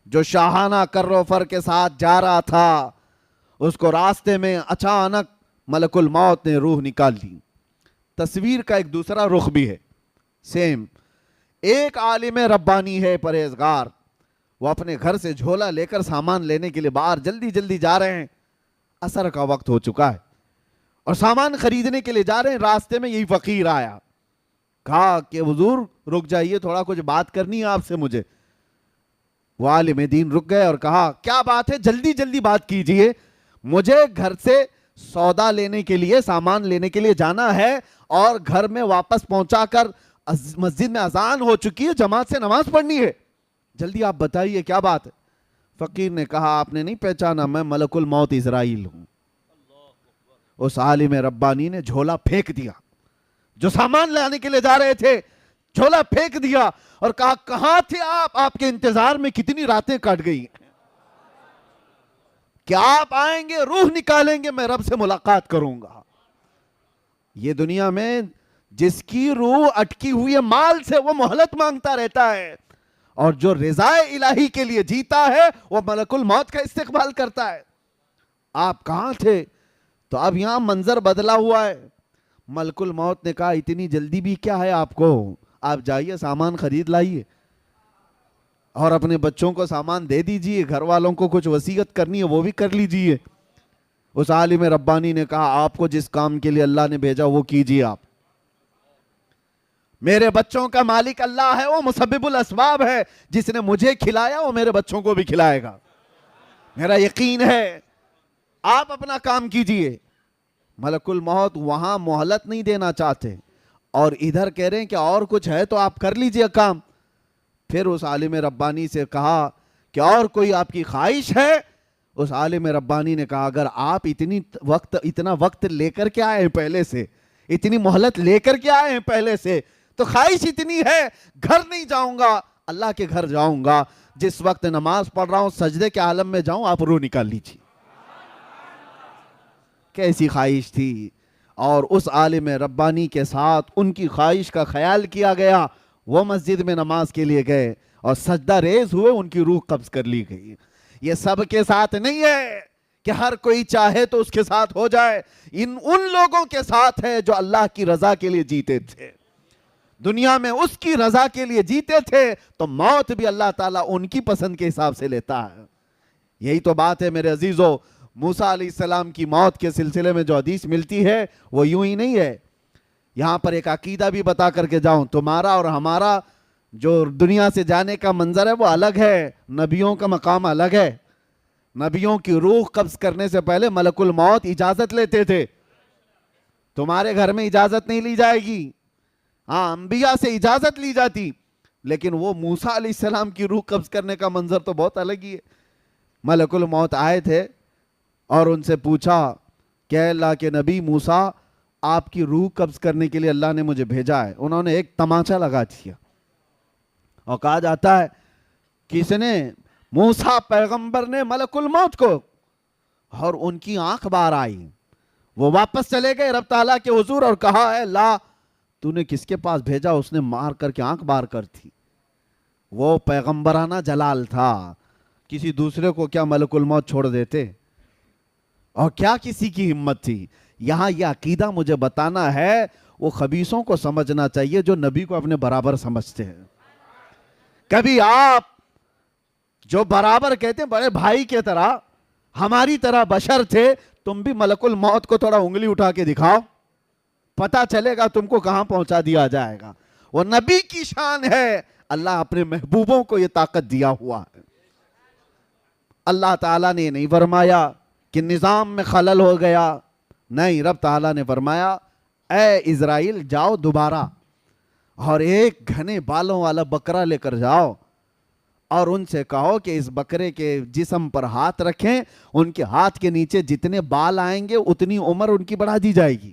جو شاہانہ کروفر کے ساتھ جا رہا تھا اس کو راستے میں اچانک ملک الموت نے روح نکال لی۔ تصویر کا ایک دوسرا رخ بھی ہے سیم۔ ایک عالم ربانی ہے پرہیزگار، وہ اپنے گھر سے جھولا لے کر سامان لینے کے لیے باہر جلدی جلدی جا رہے ہیں، عصر کا وقت ہو چکا ہے اور سامان خریدنے کے لیے جا رہے ہیں۔ راستے میں یہی فقیر آیا، کہا کہ حضور رک جائیے، تھوڑا کچھ بات کرنی ہے آپ سے مجھے۔ وہ عالم دین رک گئے اور کہا کیا بات ہے، جلدی جلدی بات کیجئے، مجھے گھر سے سودا لینے کے لیے، سامان لینے کے لیے جانا ہے اور گھر میں واپس پہنچا کر مسجد میں اذان ہو چکی ہے، جماعت سے نماز پڑھنی ہے، جلدی آپ بتائیے کیا بات ہے۔ فقیر نے کہا آپ نے نہیں پہچانا، میں ملک الموت اسرائیل ہوں۔ اس عالم ربانی نے جھولا پھینک دیا، جو سامان لانے کے لیے جا رہے تھے جھولا پھینک دیا اور کہا کہاں تھے آپ کے انتظار میں کتنی راتیں کٹ گئی، کہ آپ آئیں گے، روح نکالیں گے، میں رب سے ملاقات کروں گا۔ یہ دنیا میں جس کی روح اٹکی ہوئی ہے مال سے، وہ مہلت مانگتا رہتا ہے، اور جو رضا الہی کے لیے جیتا ہے وہ ملک الموت کا استقبال کرتا ہے۔ آپ کہاں تھے؟ تو اب یہاں منظر بدلا ہوا ہے۔ ملک الموت نے کہا اتنی جلدی بھی کیا ہے آپ کو، آپ جائیے سامان خرید لائیے اور اپنے بچوں کو سامان دے دیجئے، گھر والوں کو کچھ وصیت کرنی ہے وہ بھی کر لیجئے۔ اس عالم ربانی نے کہا آپ کو جس کام کے لیے اللہ نے بھیجا وہ کیجئے آپ۔ میرے بچوں کا مالک اللہ ہے، وہ مسبب الاسباب ہے، جس نے مجھے کھلایا وہ میرے بچوں کو بھی کھلائے گا، میرا یقین ہے، آپ اپنا کام کیجئے۔ ملک الموت وہاں مہلت نہیں دینا چاہتے، اور ادھر کہہ رہے ہیں کہ اور کچھ ہے تو آپ کر لیجئے کام۔ پھر اس عالم ربانی سے کہا کہ اور کوئی آپ کی خواہش ہے؟ اس عالم ربانی نے کہا اگر آپ اتنا وقت لے کر کے آئے ہیں پہلے سے، اتنی مہلت لے کر کے آئے ہیں پہلے سے، تو خواہش اتنی ہے، گھر نہیں جاؤں گا، اللہ کے گھر جاؤں گا، جس وقت نماز پڑھ رہا ہوں سجدے کے عالم میں جاؤں، آپ روح نکال لیجیے۔ کیسی خواہش تھی! اور اس عالم ربانی کے ساتھ ان کی خواہش کا خیال کیا گیا، وہ مسجد میں نماز کے لیے گئے اور سجدہ ریز ہوئے، ان کی روح قبض کر لی گئی۔ یہ سب کے ساتھ نہیں ہے کہ ہر کوئی چاہے تو اس کے ساتھ ہو جائے، ان لوگوں کے ساتھ ہے جو اللہ کی رضا کے لیے جیتے تھے، دنیا میں اس کی رضا کے لیے جیتے تھے، تو موت بھی اللہ تعالیٰ ان کی پسند کے حساب سے لیتا ہے۔ یہی تو بات ہے میرے عزیزو، موسیٰ علیہ السلام کی موت کے سلسلے میں جو حدیث ملتی ہے وہ یوں ہی نہیں ہے۔ یہاں پر ایک عقیدہ بھی بتا کر کے جاؤں، تمہارا اور ہمارا جو دنیا سے جانے کا منظر ہے وہ الگ ہے، نبیوں کا مقام الگ ہے۔ نبیوں کی روح قبض کرنے سے پہلے ملک الموت اجازت لیتے تھے، تمہارے گھر میں اجازت نہیں لی جائے گی، ہاں انبیاء سے اجازت لی جاتی، لیکن وہ موسیٰ علیہ السلام کی روح قبض کرنے کا منظر تو بہت الگ ہی ہے۔ ملک الموت آئے تھے اور ان سے پوچھا کہ اللہ کے نبی موسیٰ، آپ کی روح قبض کرنے کے لیے اللہ نے مجھے بھیجا ہے۔ انہوں نے ایک تماچا لگا دیا، اور کہا جاتا ہے کس نے؟ موسیٰ پیغمبر نے ملک الموت کو، اور ان کی آنکھ باہر آئی، وہ واپس چلے گئے رب تعالیٰ کے حضور اور کہا اے اللہ تو نے کس کے پاس بھیجا؟ اس نے مار کر کے آنکھ باہر کر تھی۔ وہ پیغمبرانہ جلال تھا، کسی دوسرے کو کیا ملک الموت چھوڑ دیتے؟ اور کیا کسی کی ہمت تھی؟ یہاں یہ عقیدہ مجھے بتانا ہے، وہ خبیثوں کو سمجھنا چاہیے جو نبی کو اپنے برابر سمجھتے ہیں۔ کبھی آپ جو برابر کہتے ہیں بڑے بھائی کے طرح، ہماری طرح بشر تھے، تم بھی ملک الموت کو تھوڑا انگلی اٹھا کے دکھاؤ، پتہ چلے گا تم کو کہاں پہنچا دیا جائے گا۔ وہ نبی کی شان ہے، اللہ اپنے محبوبوں کو یہ طاقت دیا ہوا ہے۔ اللہ تعالیٰ نے نہیں فرمایا کہ نظام میں خلل ہو گیا، نہیں، رب تعالیٰ نے فرمایا اے اسرائیل جاؤ دوبارہ اور ایک گھنے بالوں والا بکرا لے کر جاؤ، اور ان سے کہو کہ اس بکرے کے جسم پر ہاتھ رکھیں، ان کے ہاتھ کے نیچے جتنے بال آئیں گے اتنی عمر ان کی بڑھا دی جائے گی،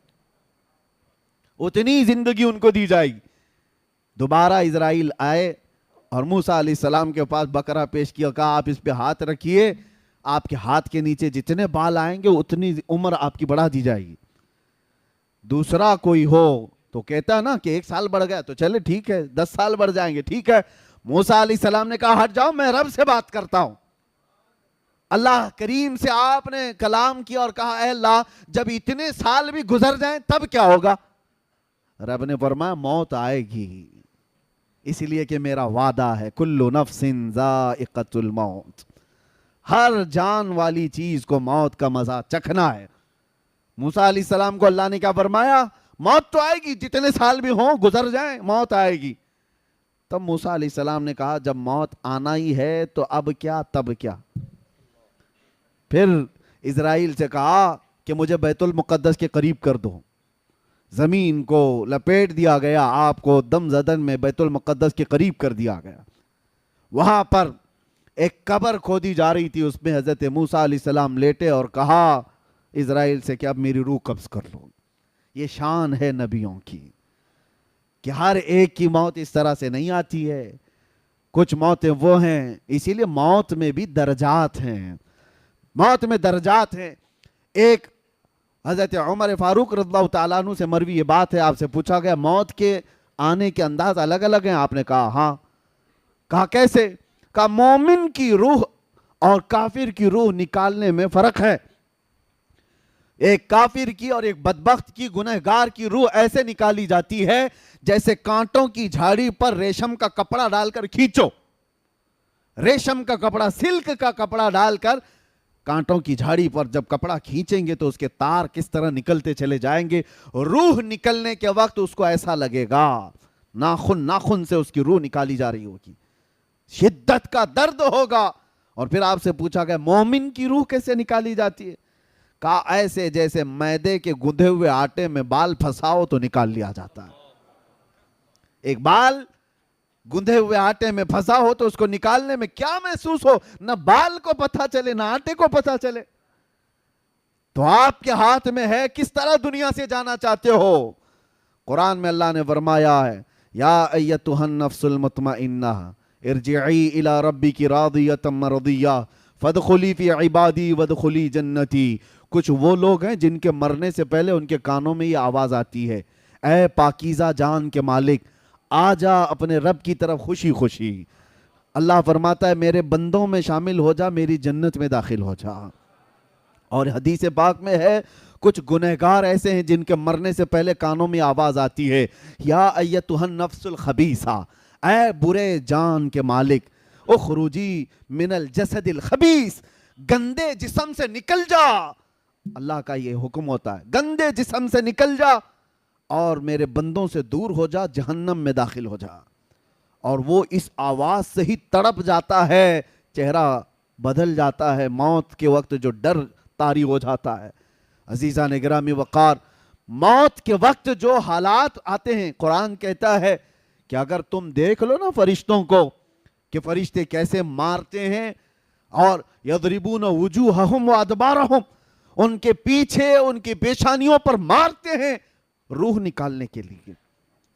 اتنی زندگی ان کو دی جائے گی۔ دوبارہ اسرائیل آئے اور موسیٰ علیہ السلام کے پاس بکرا پیش کیا، کہا آپ اس پہ ہاتھ رکھیے، آپ کے ہاتھ کے نیچے جتنے بال آئیں گے اتنی عمر آپ کی بڑھا دی جائے گی۔ دوسرا کوئی ہو تو کہتا ہے نا کہ 1 سال بڑھ گیا تو چلے ٹھیک ہے، 10 سال بڑھ جائیں گے ٹھیک ہے۔ موسیٰ علیہ السلام نے کہا ہٹ جاؤ، میں رب سے بات کرتا ہوں۔ اللہ کریم سے آپ نے کلام کیا اور کہا اے اللہ جب اتنے سال بھی گزر جائیں تب کیا ہوگا؟ رب نے فرمایا موت آئے گی، اس لیے کہ میرا وعدہ ہے کل نفس ذائقۃ الموت، ہر جان والی چیز کو موت کا مزہ چکھنا ہے۔ موسیٰ علیہ السلام کو اللہ نے کیا فرمایا؟ موت تو آئے گی، جتنے سال بھی ہوں گزر جائیں موت آئے گی۔ تب موسیٰ علیہ السلام نے کہا جب موت آنا ہی ہے تو اب کیا تب کیا؟ پھر اسرائیل سے کہا کہ مجھے بیت المقدس کے قریب کر دو، زمین کو لپیٹ دیا گیا، آپ کو دم زدن میں بیت المقدس کے قریب کر دیا گیا۔ وہاں پر ایک قبر کھودی جا رہی تھی، اس میں حضرت موسیٰ علیہ السلام لیٹے اور کہا اسرائیل سے کہ اب میری روح قبض کر لو۔ یہ شان ہے نبیوں کی کہ ہر ایک کی موت اس طرح سے نہیں آتی ہے، کچھ موتیں وہ ہیں، اسی لیے موت میں بھی درجات ہیں۔ موت میں درجات ہیں. ایک حضرت عمر فاروق رضی اللہ تعالیٰ عنہ سے مروی یہ بات ہے، آپ سے پوچھا گیا موت کے آنے کے انداز الگ الگ ہیں؟ آپ نے کہا ہاں. کہا کیسے؟ کہا مومن کی روح اور کافر کی روح نکالنے میں فرق ہے. ایک کافر کی اور ایک بدبخت کی، گنہگار کی روح ایسے نکالی جاتی ہے جیسے کانٹوں کی جھاڑی پر ریشم کا کپڑا ڈال کر کھینچو. ریشم کا کپڑا، سلک کا کپڑا ڈال کر کانٹوں کی جھاڑی پر جب کپڑا کھینچیں گے تو اس کے تار کس طرح نکلتے چلے جائیں گے. روح نکلنے کے وقت اس کو ایسا لگے گا ناخن سے اس کی روح نکالی جا رہی ہوگی، شدت کا درد ہوگا. اور پھر آپ سے پوچھا گیا مومن کی روح کیسے نکالی جاتی ہے؟ کہا ایسے جیسے میدے کے گندھے ہوئے آٹے میں بال پھنساؤ تو نکال لیا جاتا ہے. ایک بال گندھے ہوئے آٹے میں پھنسا ہو تو اس کو نکالنے میں کیا محسوس ہو، نہ بال کو پتہ چلے نہ آٹے کو پتہ چلے. تو آپ کے ہاتھ میں ہے کس طرح دنیا سے جانا چاہتے ہو. قرآن میں اللہ نے فرمایا ہے یا ایتھا النفس المطمئنہ ارجعی الی ربک راضیۃ مرضیہ فادخلی فی عبادی وادخلی جنتی. کچھ وہ لوگ ہیں جن کے مرنے سے پہلے ان کے کانوں میں یہ آواز آتی ہے اے پاکیزہ جان کے مالک آ جا اپنے رب کی طرف خوشی خوشی. اللہ فرماتا ہے میرے بندوں میں شامل ہو جا، میری جنت میں داخل ہو جا. اور حدیث پاک میں ہے کچھ گنہگار ایسے ہیں جن کے مرنے سے پہلے کانوں میں آواز آتی ہے یا ایتھا النفس الخبیثہ، اے برے جان کے مالک اخرجی من الجسد الخبیث، گندے جسم سے نکل جا. اللہ کا یہ حکم ہوتا ہے گندے جسم سے نکل جا اور میرے بندوں سے دور ہو جا، جہنم میں داخل ہو جا. اور وہ اس آواز سے ہی تڑپ جاتا ہے، چہرہ بدل جاتا ہے، موت کے وقت جو ڈر طاری ہو جاتا ہے. عزیزان گرامی وقار، موت کے وقت جو حالات آتے ہیں، قرآن کہتا ہے کہ اگر تم دیکھ لو نا فرشتوں کو کہ فرشتے کیسے مارتے ہیں اور یضربون وجوہہم وادبارہم، ان کے پیچھے ان کی پیشانیوں پر مارتے ہیں روح نکالنے کے لیے.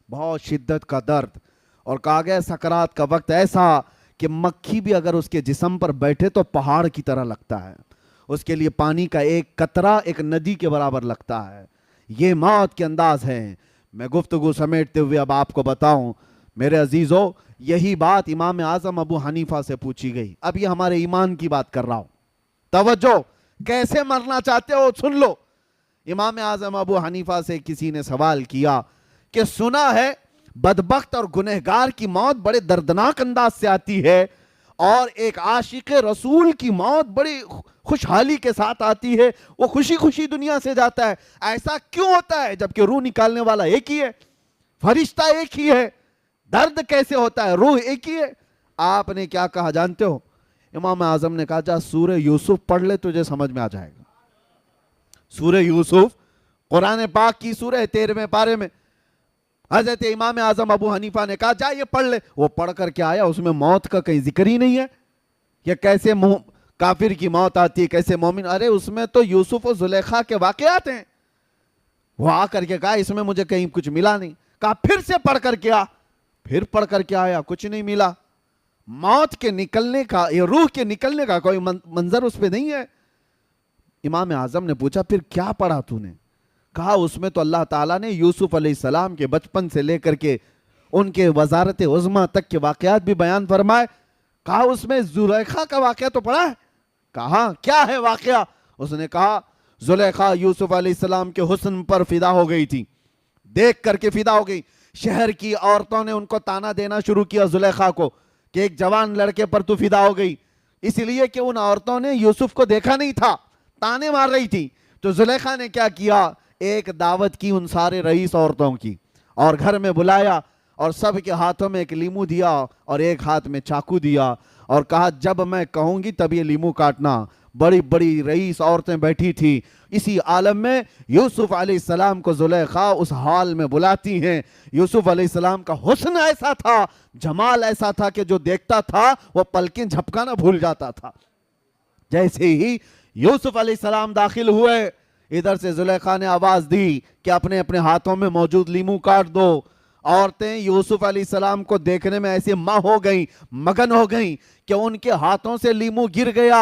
بہت شدت کا درد. اور کہا گیا سکرات کا وقت ایسا کہ مکھی بھی اگر اس کے جسم پر بیٹھے تو پہاڑ کی طرح لگتا ہے، اس کے لیے پانی کا ایک قطرہ ایک ندی کے برابر لگتا ہے. یہ موت کے انداز ہیں. میں گفتگو سمیٹتے ہوئے اب آپ کو بتاؤں میرے عزیزو، یہی بات امام اعظم ابو حنیفہ سے پوچھی گئی. اب یہ ہمارے ایمان کی بات کر رہا ہوں، توجہ، کیسے مرنا چاہتے ہو سن لو. امام اعظم ابو حنیفہ سے کسی نے سوال کیا کہ سنا ہے بدبخت اور گنہگار کی موت بڑے دردناک انداز سے آتی ہے اور ایک عاشق رسول کی موت بڑی خوشحالی کے ساتھ آتی ہے، وہ خوشی خوشی دنیا سے جاتا ہے. ایسا کیوں ہوتا ہے جبکہ روح نکالنے والا ایک ہی ہے، فرشتہ ایک ہی ہے؟ درد کیسے ہوتا ہے؟ روح ایک ہی ہے. آپ نے کیا کہا جانتے ہو؟ امام اعظم نے کہا جا سورہ یوسف پڑھ لے، تجھے سمجھ میں آ جائے گا. سورہ یوسف قرآن پاک کی سورہ 13ویں پارے میں حضرت امام اعظم ابو حنیفہ نے کہا جا یہ پڑھ لے. وہ پڑھ کر کے آیا، اس میں موت کا کہیں ذکر ہی نہیں ہے کہ کیسے کافر کی موت آتی ہے، کیسے مومن. ارے اس میں تو یوسف و زلیخا کے واقعات ہیں. وہ آ کر کے کہا اس میں مجھے کہیں کچھ ملا نہیں. کہا پھر سے پڑھ کر کے آ. پھر پڑھ کر کے آیا، کچھ نہیں ملا. موت کے نکلنے کا، یہ روح کے نکلنے کا کوئی منظر اس پہ نہیں ہے. امام اعظم نے پوچھا پھر کیا پڑھا تو نے؟ کہا اس میں تو اللہ تعالیٰ نے یوسف علیہ السلام کے بچپن سے لے کر کے ان کے وزارت عظمیٰ تک کے واقعات بھی بیان فرمائے. کہا اس میں زلیخا کا واقعہ تو پڑھا ہے؟ کہا کیا ہے واقعہ؟ اس نے کہا زلیخا یوسف علیہ السلام کے حسن پر فدا ہو گئی تھی، دیکھ کر کے فدا ہو گئی. شہر کی عورتوں نے ان کو تانا دینا شروع کیا زلیخا کو کہ ایک جوان لڑکے پر تو فدا ہو گئی، اس لیے کہ ان عورتوں نے یوسف کو دیکھا نہیں تھا، تانے مار رہی تھی. تو زلیخا نے کیا کیا؟ ایک دعوت کی ان سارے رئیس عورتوں کی اور گھر میں بلایا اور سب کے ہاتھوں میں ایک لیمو دیا اور ایک ہاتھ میں چاقو دیا اور کہا جب میں کہوں گی تب یہ لیمو کاٹنا. بڑی بڑی رئیس عورتیں بیٹھی تھی. اسی عالم میں یوسف علیہ السلام کو زلیخا اس حال میں بلاتی ہیں. یوسف علیہ السلام کا حسن ایسا تھا، جمال ایسا تھا کہ جو دیکھتا تھا وہ پلکیں جھپکانا بھول جاتا تھا. جیسے ہی یوسف علیہ السلام داخل ہوئے، ادھر سے زلیخا نے آواز دی کہ اپنے اپنے ہاتھوں میں موجود لیمو کاٹ دو. عورتیں یوسف علیہ السلام کو دیکھنے میں ایسے ماں ہو گئیں، مگن ہو گئیں کہ ان کے ہاتھوں سے لیمو گر گیا،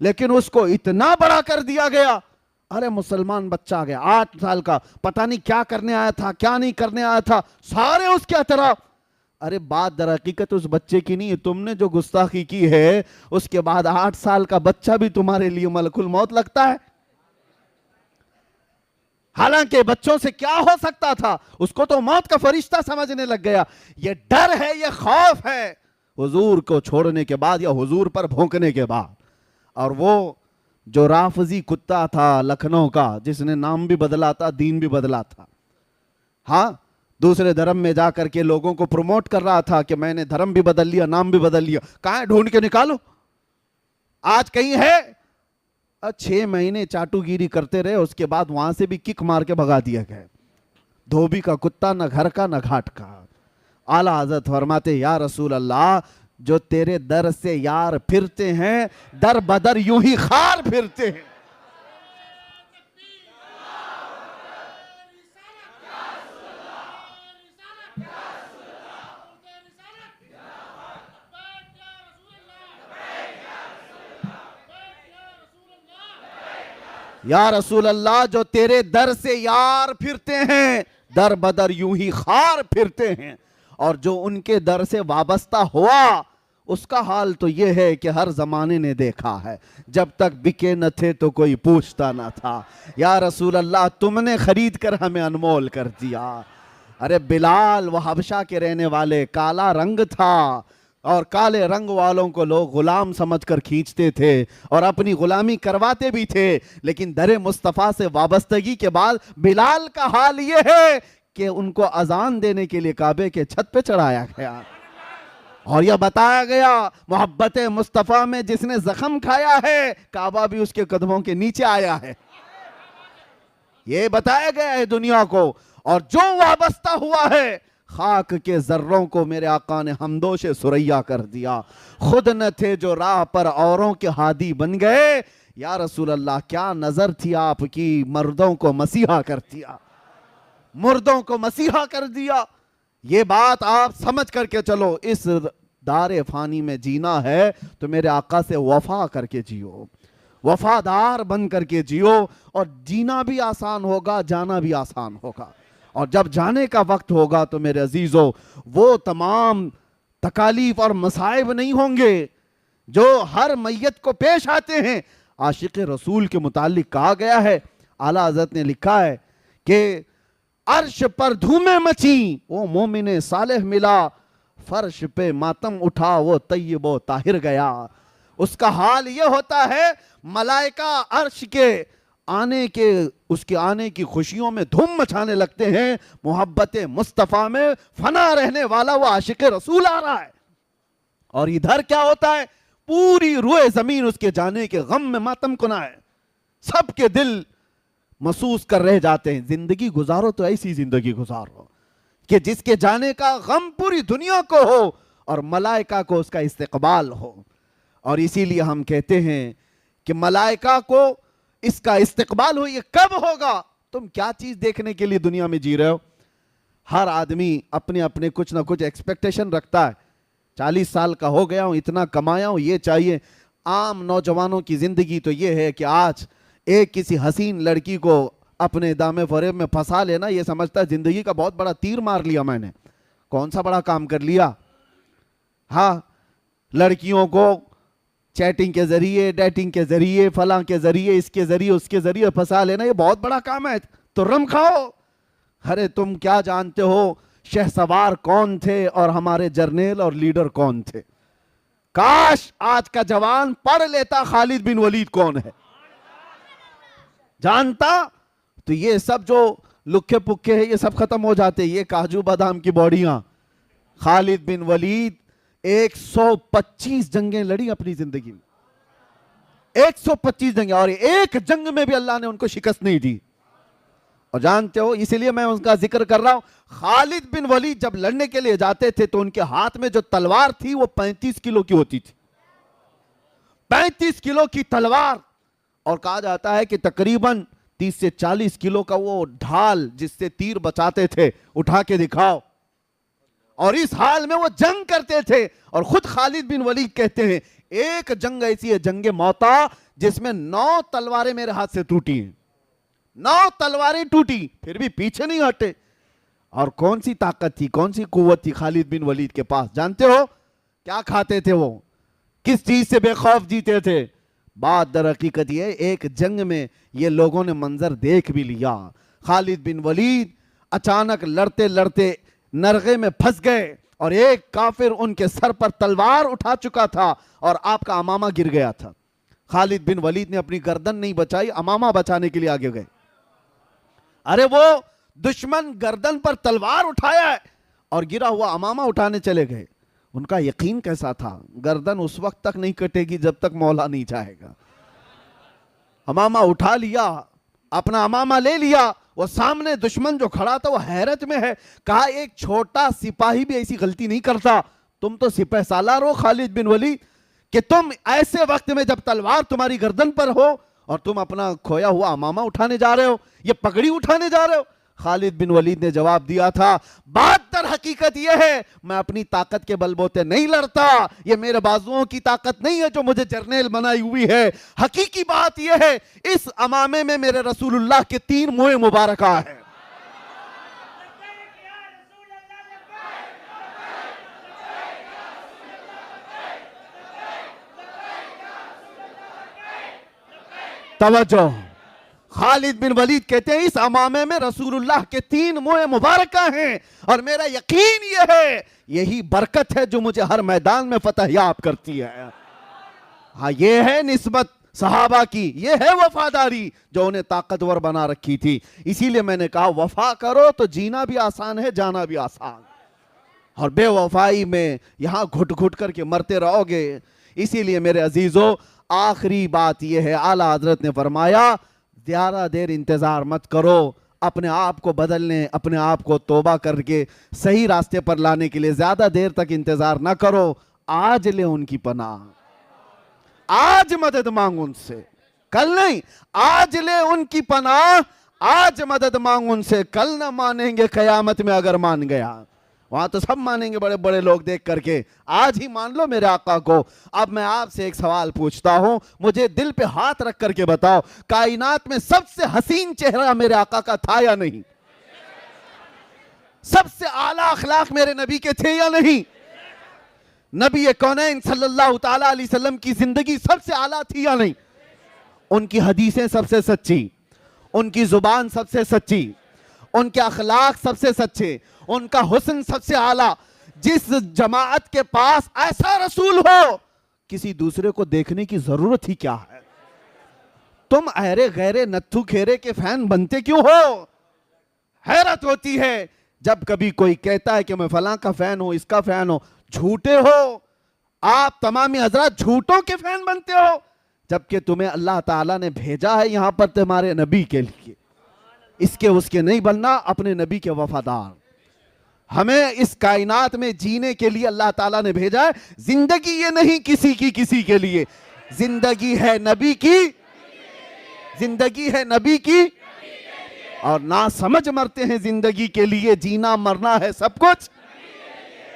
لیکن اس کو اتنا بڑا کر دیا گیا. ارے مسلمان بچہ آ گیا 8 سال کا, پتہ نہیں کیا کرنے آیا تھا کیا نہیں کرنے آیا تھا, سارے اس کے اطراف. ارے بات در حقیقت اس بچے کی نہیں ہے, تم نے جو گستاخی کی ہے اس کے بعد 8 سال کا بچہ بھی تمہارے لیے ملک الموت لگتا ہے. حالانکہ بچوں سے کیا ہو سکتا تھا, اس کو تو موت کا فرشتہ سمجھنے لگ گیا. یہ ڈر ہے, یہ خوف ہے حضور کو چھوڑنے کے بعد یا حضور پر بھونکنے کے بعد. اور وہ جو رافضی کتا تھا لکھنؤ کا, جس نے نام بھی بدلا تھا دین بھی بدلا تھا, ہاں دوسرے دھرم میں جا کر کے لوگوں کو پروموٹ کر رہا تھا کہ میں نے دھرم بھی بدل لیا نام بھی بدل لیا. کہاں ہے, ڈھونڈ کے نکالو. آج کہیں ہے. 6 مہینے چاٹو گیری کرتے رہے, اس کے بعد وہاں سے بھی کک مار کے بھگا دیا گیا. دھوبی کا کتا, نہ گھر کا نہ گھاٹ کا. اعلیٰ حضرت فرماتے یا رسول اللہ, جو تیرے در سے یار پھرتے ہیں در بدر یوں ہی خار پھرتے ہیں. یا رسول اللہ, جو تیرے در سے یار پھرتے ہیں در بدر یوں ہی خار پھرتے ہیں. اور جو ان کے در سے وابستہ ہوا اس کا حال تو یہ ہے کہ ہر زمانے نے دیکھا ہے, جب تک بکے نہ تھے تو کوئی پوچھتا نہ تھا. یا رسول اللہ, تم نے خرید کر ہمیں انمول کر دیا. ارے بلال وہ حبشہ کے رہنے والے, کالا رنگ تھا اور کالے رنگ والوں کو لوگ غلام سمجھ کر کھینچتے تھے اور اپنی غلامی کرواتے بھی تھے. لیکن در مصطفیٰ سے وابستگی کے بعد بلال کا حال یہ ہے کہ ان کو اذان دینے کے لیے کعبے کے چھت پہ چڑھایا گیا اور یہ بتایا گیا محبت مصطفیٰ میں جس نے زخم کھایا ہے کعبہ بھی اس کے قدموں کے نیچے آیا ہے. یہ بتایا گیا ہے دنیا کو. اور جو وابستہ ہوا ہے خاک کے ذروں کو میرے آقا نے ہمدوش سریا کر دیا. خود نہ تھے جو راہ پر اوروں کے ہادی بن گئے. یا رسول اللہ, کیا نظر تھی آپ کی, مردوں کو مسیحا کر دیا, مردوں کو مسیحا کر دیا. یہ بات آپ سمجھ کر کے چلو. اس دار فانی میں جینا ہے تو میرے آقا سے وفا کر کے جیو, وفادار بن کر کے جیو, اور جینا بھی آسان ہوگا, جانا بھی آسان ہوگا. اور جب جانے کا وقت ہوگا تو میرے عزیزو وہ تمام تکالیف اور مصائب نہیں ہوں گے جو ہر میت کو پیش آتے ہیں. عاشق رسول کے متعلق کہا گیا ہے, اعلیٰ حضرت نے لکھا ہے کہ عرش پر دھومیں مچیں وہ مومن صالح ملا, فرش پہ ماتم اٹھا وہ طیب و طاہر گیا. اس کا حال یہ ہوتا ہے ملائکہ عرش کے اس کے آنے کی خوشیوں میں دھوم مچانے لگتے ہیں. محبت مصطفیٰ میں فنا رہنے والا وہ عاشق رسول آ رہا ہے. اور ادھر کیا ہوتا ہے, پوری روئے زمین اس کے جانے کے غم میں ماتم کنا ہے. سب کے دل محسوس کر رہ جاتے ہیں. زندگی گزارو تو ایسی زندگی گزارو کہ جس کے جانے کا غم پوری دنیا کو ہو اور ملائکہ کو اس کا استقبال ہو. اور اسی لیے ہم کہتے ہیں کہ ملائکہ کو اس کا استقبال ہو. یہ کب ہوگا؟ تم کیا چیز دیکھنے کے لیے دنیا میں جی رہے ہو؟ ہر آدمی اپنے اپنے کچھ نہ کچھ ایکسپیکٹیشن رکھتا ہے. 40 سال کا ہو گیا ہوں, اتنا کمایا ہوں, یہ چاہیے. عام نوجوانوں کی زندگی تو یہ ہے کہ آج ایک کسی حسین لڑکی کو اپنے دامے فریب میں پھنسا لینا, یہ سمجھتا ہے زندگی کا بہت بڑا تیر مار لیا میں نے. کون سا بڑا کام کر لیا؟ ہاں, لڑکیوں کو چیٹنگ کے ذریعے, ڈیٹنگ کے ذریعے, فلاں کے ذریعے, اس کے ذریعے, اس کے ذریعے پھنسا لینا, یہ بہت بڑا کام ہے. تو رم کھاؤ. ارے تم کیا جانتے ہو شہسوار کون تھے اور ہمارے جرنیل اور لیڈر کون تھے؟ کاش آج کا جوان پڑھ لیتا خالد بن ولید کون ہے, جانتا تو یہ سب جو لکھے پکے ہیں یہ سب ختم ہو جاتے. یہ کاجو بادام کی باڈیاں. خالد بن ولید 125 جنگیں لڑی اپنی زندگی میں, 125 جنگیں, اور ایک جنگ میں بھی اللہ نے ان کو شکست نہیں دی. اور جانتے ہو, اسی لیے میں ان کا ذکر کر رہا ہوں, خالد بن ولید جب لڑنے کے لیے جاتے تھے تو ان کے ہاتھ میں جو تلوار تھی وہ 35 کلو کی ہوتی تھی. 35 کلو کی تلوار. اور کہا جاتا ہے کہ تقریباً 30 سے 40 کلو کا وہ ڈھال جس سے تیر بچاتے تھے, اٹھا کے دکھاؤ. اور اس حال میں وہ جنگ کرتے تھے. اور خود خالد بن ولید کہتے ہیں ایک جنگ ایسی ہے, جنگ موتا, جس میں 9 تلواریں میرے ہاتھ سے ٹوٹی ہیں، 9 تلواریں ٹوٹی، پھر بھی پیچھے نہیں ہٹے۔ اور کون سی طاقت تھی، کون سی قوت تھی خالد بن ولید کے پاس؟ جانتے ہو کیا کھاتے تھے وہ؟ کس چیز سے بے خوف جیتے تھے؟ بات در حقیقت یہ ایک جنگ میں یہ لوگوں نے منظر دیکھ بھی لیا۔ خالد بن ولید اچانک لڑتے لڑتے نرغے میں پھنس گئے اور ایک کافر ان کے سر پر تلوار اٹھا چکا تھا اور آپ کا امامہ گر گیا تھا۔ خالد بن ولید نے اپنی گردن نہیں بچائی، امامہ بچانے کے لیے آگے گئے۔ ارے وہ دشمن گردن پر تلوار اٹھایا ہے اور گرا ہوا امامہ اٹھانے چلے گئے۔ ان کا یقین کیسا تھا؟ گردن اس وقت تک نہیں کٹے گی جب تک مولا نہیں چاہے گا۔ امامہ اٹھا لیا، اپنا امامہ لے لیا۔ وہ سامنے دشمن جو کھڑا تھا وہ حیرت میں ہے، کہا ایک چھوٹا سپاہی بھی ایسی غلطی نہیں کرتا، تم تو سپہ سالار ہو خالد بن ولید، کہ تم ایسے وقت میں جب تلوار تمہاری گردن پر ہو اور تم اپنا کھویا ہوا امامہ اٹھانے جا رہے ہو، یہ پگڑی اٹھانے جا رہے ہو۔ خالد بن ولید نے جواب دیا تھا، بات در حقیقت یہ ہے میں اپنی طاقت کے بل بوتے نہیں لڑتا، یہ میرے بازوؤں کی طاقت نہیں ہے جو مجھے جرنیل بنائی ہوئی ہے، حقیقی بات یہ ہے اس امامے میں میرے رسول اللہ کے 3 موئے مبارکہ ہیں۔ توجہ، خالد بن ولید کہتے ہیں اس امامے میں رسول اللہ کے 3 موئے مبارکہ ہیں اور میرا یقین یہ ہے یہی برکت ہے جو مجھے ہر میدان میں فتح یاب کرتی ہے۔ ہاں، یہ ہے نسبت صحابہ کی، یہ ہے وفاداری جو انہیں طاقتور بنا رکھی تھی۔ اسی لیے میں نے کہا وفا کرو تو جینا بھی آسان ہے، جانا بھی آسان، اور بے وفائی میں یہاں گھٹ گھٹ کر کے مرتے رہو گے۔ اسی لیے میرے عزیزو آخری بات یہ ہے، اعلیٰ حضرت نے فرمایا زیادہ دیر انتظار مت کرو، اپنے آپ کو بدلنے، اپنے آپ کو توبہ کر کے صحیح راستے پر لانے کے لیے زیادہ دیر تک انتظار نہ کرو، آج لے ان کی پناہ، آج مدد مانگ ان سے، کل نہیں، آج لے ان کی پناہ، آج مدد مانگ ان سے، کل نہ مانیں گے قیامت میں اگر مان گیا۔ وہاں تو سب مانیں گے بڑے بڑے لوگ دیکھ کر کے، آج ہی مان لو میرے آقا کو۔ اب میں آپ سے ایک سوال پوچھتا ہوں، مجھے دل پہ ہاتھ رکھ کر کے بتاؤ، کائنات میں سب سے حسین چہرہ میرے آقا کا تھا یا نہیں؟ سب سے اعلیٰ اخلاق میرے نبی کے تھے یا نہیں؟ نبی کونین صلی اللہ تعالیٰ علیہ وسلم کی زندگی سب سے اعلیٰ تھی یا نہیں؟ ان کی حدیثیں سب سے سچی، ان کی زبان سب سے سچی، ان کے اخلاق سب سے سچے، ان کا حسن سب سے اعلیٰ۔ جس جماعت کے پاس ایسا رسول ہو، کسی دوسرے کو دیکھنے کی ضرورت ہی کیا ہے؟ تم ایرے غیرے نتھو کھیرے کے فین بنتے کیوں ہو؟ حیرت ہوتی ہے جب کبھی کوئی کہتا ہے کہ میں فلاں کا فین ہوں، اس کا فین ہوں۔ جھوٹے ہو آپ، تمامی حضرات جھوٹوں کے فین بنتے ہو، جبکہ تمہیں اللہ تعالیٰ نے بھیجا ہے یہاں پر تمہارے نبی کے لیے، اس کے نہیں بننا، اپنے نبی کے وفادار۔ ہمیں اس کائنات میں جینے کے لیے اللہ تعالیٰ نے بھیجا ہے، زندگی یہ نہیں کسی کے لیے، زندگی ہے نبی کی، زندگی ہے نبی کی، اور نہ سمجھ مرتے ہیں زندگی کے لیے، جینا مرنا ہے سب کچھ۔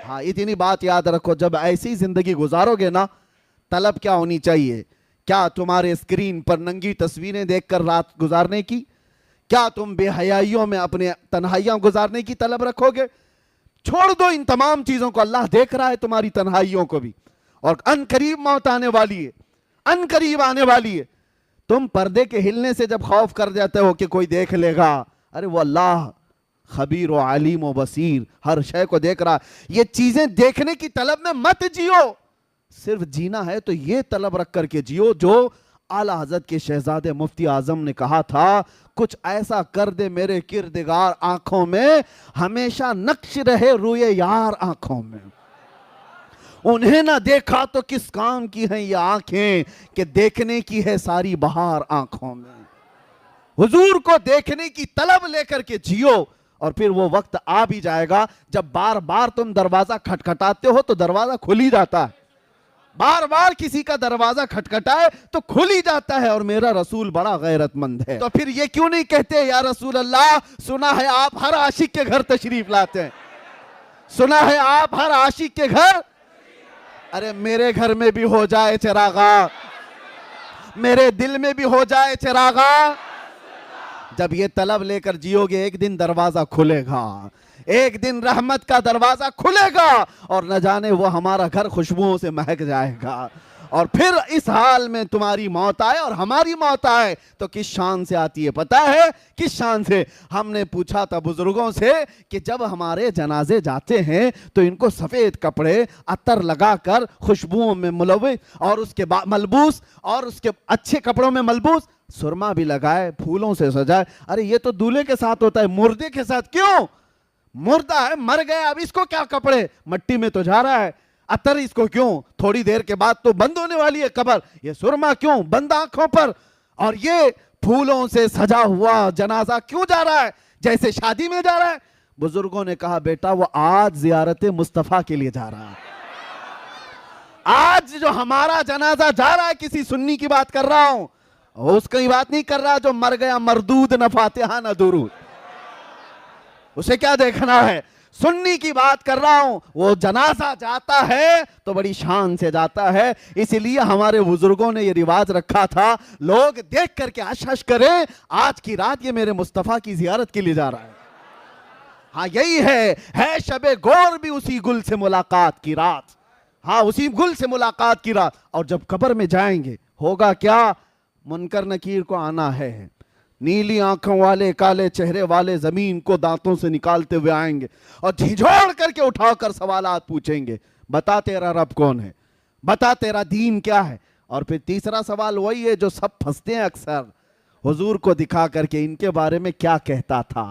ہاں، اتنی بات یاد رکھو، جب ایسی زندگی گزارو گے نا، طلب کیا ہونی چاہیے؟ کیا تمہارے اسکرین پر ننگی تصویریں دیکھ کر رات گزارنے کی؟ کیا تم بے حیائیوں میں اپنے تنہائیاں گزارنے کی طلب رکھو گے؟ چھوڑ دو ان تمام چیزوں کو، اللہ دیکھ رہا ہے تمہاری تنہائیوں کو بھی، اور ان قریب موت آنے والی ہے، ان قریب آنے والی ہے۔ تم پردے کے ہلنے سے جب خوف کر جاتے ہو کہ کوئی دیکھ لے گا، ارے وہ اللہ خبیر و علیم و بصیر، ہر شے کو دیکھ رہا۔ یہ چیزیں دیکھنے کی طلب میں مت جیو، صرف جینا ہے تو یہ طلب رکھ کر کے جیو جو اعلیٰ حضرت کے شہزادے مفتی اعظم نے کہا تھا، کچھ ایسا کر دے میرے کردگار آنکھوں میں، ہمیشہ نقش رہے روئے یار آنکھوں میں۔ انہیں نہ دیکھا تو کس کام کی ہیں یہ آنکھیں کہ دیکھنے کی ہے ساری بہار آنکھوں میں۔ حضور کو دیکھنے کی طلب لے کر کے جیو، اور پھر وہ وقت آ بھی جائے گا جب بار بار تم دروازہ کھٹکھٹاتے ہو تو دروازہ کھل ہی جاتا ہے، بار بار کسی کا دروازہ کھٹکھٹائے تو کھل ہی جاتا ہے، اور میرا رسول بڑا غیرت مند ہے۔ تو پھر یہ کیوں نہیں کہتے یا رسول اللہ، سنا ہے آپ ہر عاشق کے گھر تشریف لاتے ہیں، سنا ہے آپ ہر عاشق کے گھر، ارے میرے گھر میں بھی ہو جائے چراغا، میرے دل میں بھی ہو جائے چراغا. جب یہ طلب لے کر جیو گے ایک دن دروازہ کھلے گا, ایک دن رحمت کا دروازہ کھلے گا, اور نہ جانے وہ ہمارا گھر خوشبوؤں سے مہک جائے گا. اور پھر اس حال میں تمہاری موت آئے اور ہماری موت آئے تو کس شان سے آتی ہے پتہ ہے؟ کس شان سے؟ ہم نے پوچھا تھا بزرگوں سے کہ جب ہمارے جنازے جاتے ہیں تو ان کو سفید کپڑے عطر لگا کر خوشبوؤں میں ملوث اور اس کے ملبوس اور اس کے اچھے کپڑوں میں ملبوس, سرما بھی لگائے, پھولوں سے سجائے. ارے یہ تو دولہے کے ساتھ ہوتا ہے, مردے کے ساتھ کیوں؟ مردہ ہے, مر گیا, اب اس کو کیا کپڑے, مٹی میں تو جا رہا ہے. عطر اس کو کیوں, تھوڑی دیر کے بعد تو بند ہونے والی ہے قبر. یہ سرما کیوں, بند آنکھوں پر. اور یہ پھولوں سے سجا ہوا جنازہ کیوں جا رہا ہے, جیسے شادی میں جا رہا ہے. بزرگوں نے کہا بیٹا وہ آج زیارت مصطفیٰ کے لیے جا رہا ہے. آج جو ہمارا جنازہ جا رہا ہے, کسی سنی کی بات کر رہا ہوں, اس کی بات نہیں کر رہا جو مر گیا, مردود نہ فاتحہ نہ درود, اسے کیا دیکھنا ہے. سنی کی بات کر رہا ہوں. وہ جنازہ جاتا ہے تو بڑی شان سے جاتا ہے. اس لیے ہمارے بزرگوں نے یہ رواج رکھا تھا, لوگ دیکھ کر کے حش حش کریں آج کی رات یہ میرے مصطفیٰ کی زیارت کے لیے جا رہا ہے. ہاں یہی ہے شب گور بھی اسی گل سے ملاقات کی رات. ہاں اسی گل سے ملاقات کی رات. اور جب قبر میں جائیں گے ہوگا کیا, منکر نکیر کو آنا ہے, نیلی آنکھوں والے کالے چہرے والے زمین کو دانتوں سے نکالتے ہوئے آئیں گے اور جھنجھوڑ کر کے اٹھا کر سوالات پوچھیں گے, بتا تیرا رب کون ہے, بتا تیرا دین کیا ہے. اور پھر تیسرا سوال وہی ہے جو سب پھنستے ہیں اکثر, حضور کو دکھا کر کے ان کے بارے میں کیا کہتا تھا.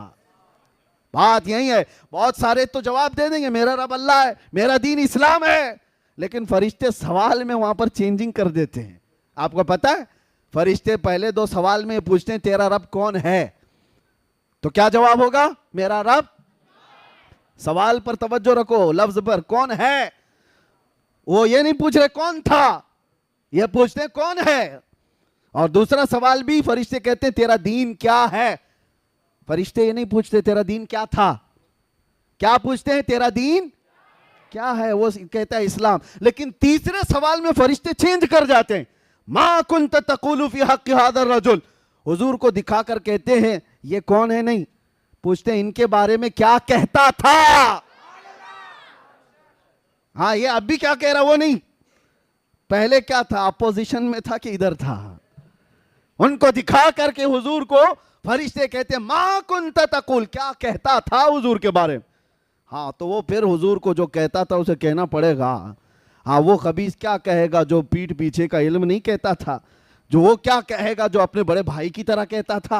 بات یہی ہے, بہت سارے تو جواب دے دیں گے میرا رب اللہ ہے, میرا دین اسلام ہے, لیکن فرشتے سوال میں وہاں پر چینجنگ کر دیتے ہیں. آپ کو پتا ہے فرشتے پہلے 2 سوال میں پوچھتے ہیں تیرا رب کون ہے, تو کیا جواب ہوگا, میرا رب. سوال پر توجہ رکھو, لفظ پر, کون ہے. وہ یہ نہیں پوچھ رہے کون تھا, یہ پوچھتے ہیں کون ہے. اور دوسرا سوال بھی فرشتے کہتے ہیں تیرا دین کیا ہے. فرشتے یہ نہیں پوچھتے تیرا دین کیا تھا, کیا پوچھتے ہیں تیرا دین کیا ہے, وہ کہتا ہے اسلام. لیکن تیسرے سوال میں فرشتے چینج کر جاتے ہیں, ما کنت تقول فی حق هذا الرجل. حضور کو دکھا کر کہتے ہیں یہ کون ہے, نہیں پوچھتے ہیں ان کے بارے میں کیا کہتا تھا. ہاں یہ اب بھی کیا کہہ رہا وہ نہیں, پہلے کیا تھا, اپوزیشن میں تھا کہ ادھر تھا. ان کو دکھا کر کے حضور کو فرشتے کہتے ہیں ما کنت تقول, کیا کہتا تھا حضور کے بارے میں. ہاں تو وہ پھر حضور کو جو کہتا تھا اسے کہنا پڑے گا. ہاں وہ خبیث کیا کہے گا جو پیٹھ پیچھے کا علم نہیں کہتا تھا, جو وہ کیا کہے گا جو اپنے بڑے بھائی کی طرح کہتا تھا,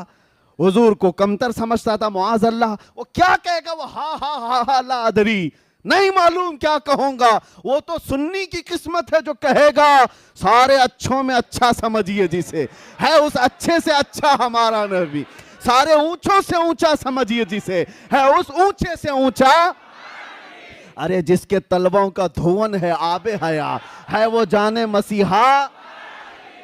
حضور کو کمتر سمجھتا تھا معاذ اللہ. وہ کیا کہے گا, وہ ہاں لا ادری, نہیں معلوم کیا کہوں گا. وہ تو سنی کی قسمت ہے جو کہے گا سارے اچھوں میں اچھا سمجھیے جسے, ہے اس اچھے سے اچھا ہمارا نبی, سارے اونچوں سے اونچا سمجھیے جسے, ہے اس اونچے سے اونچا. ارے جس کے طلبوں کا دھون ہے آب حیات, ہے وہ جانے مسیحا.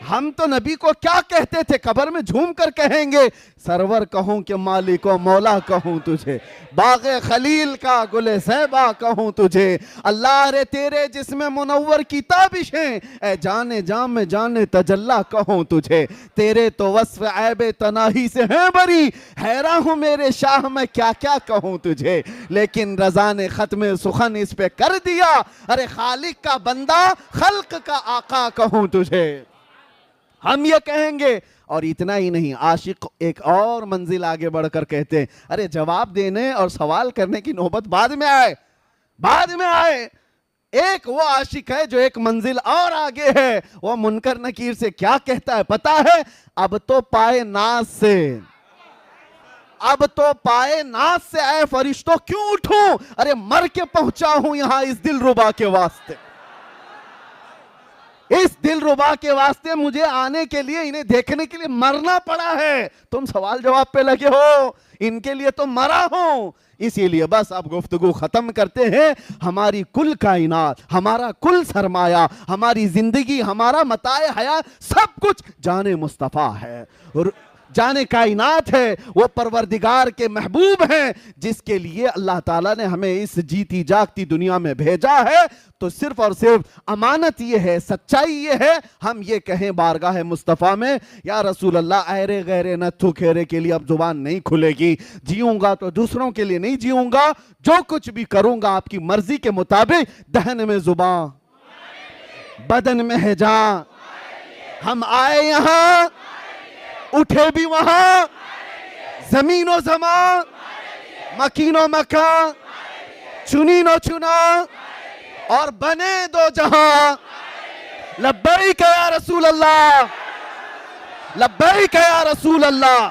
ہم تو نبی کو کیا کہتے تھے, قبر میں جھوم کر کہیں گے سرور کہوں کہ مالک و مولا کہوں تجھے, باغ خلیل کا گل صیبہ کہوں تجھے, اللہ رے تیرے جسم منور کی تابشیں, اے جانے جام میں جانے تجلی کہوں تجھے, تیرے تو وصف عیب تناہی سے ہیں بری, حیران ہوں میرے شاہ میں کیا کیا کہوں تجھے. لیکن رضا نے ختم سخن اس پہ کر دیا, ارے خالق کا بندہ خلق کا آقا کہوں تجھے. ہم یہ کہیں گے. اور اتنا ہی نہیں, عاشق ایک اور منزل آگے بڑھ کر کہتے ہیں ارے جواب دینے اور سوال کرنے کی نوبت بعد میں آئے. ایک وہ عاشق ہے جو ایک منزل اور آگے ہے, وہ منکر نکیر سے کیا کہتا ہے پتا ہے, اب تو پائے ناز سے اے فرشتوں کیوں اٹھوں, ارے مر کے پہنچا ہوں یہاں اس دل ربا کے واسطے. اس دل ربا کے واسطے مجھے آنے کے لیے, انہیں دیکھنے کے لیے مرنا پڑا ہے. تم سوال جواب پہ لگے ہو, ان کے لیے تو مرا ہوں. اسی لیے بس اب گفتگو ختم کرتے ہیں. ہماری کل کائنات, ہمارا کل سرمایہ, ہماری زندگی, ہمارا متاع حیات, سب کچھ جان مصطفیٰ ہے. اور جانے کائنات ہے، وہ پروردگار کے محبوب ہیں جس کے لیے اللہ تعالیٰ نے ہمیں اس جیتی جاگتی دنیا میں بھیجا ہے۔ تو صرف اور صرف امانت یہ ہے، سچائی یہ ہے، ہم یہ کہیں بارگاہ مصطفیٰ میں یا رسول اللہ ایرے غیرے نتھو کھیرے کے لیے اب زبان نہیں کھلے گی، جیوں گا تو دوسروں کے لیے نہیں جیوں گا، جو کچھ بھی کروں گا آپ کی مرضی کے مطابق، دہن میں زبان بدن میں ہے جان، ہم آئے یہاں اٹھے بھی وہاں، زمین و زمان مکین و مکان چنین و چنا اور بنے دو جہاں، لبیک یا رسول اللہ، لبیک یا رسول اللہ۔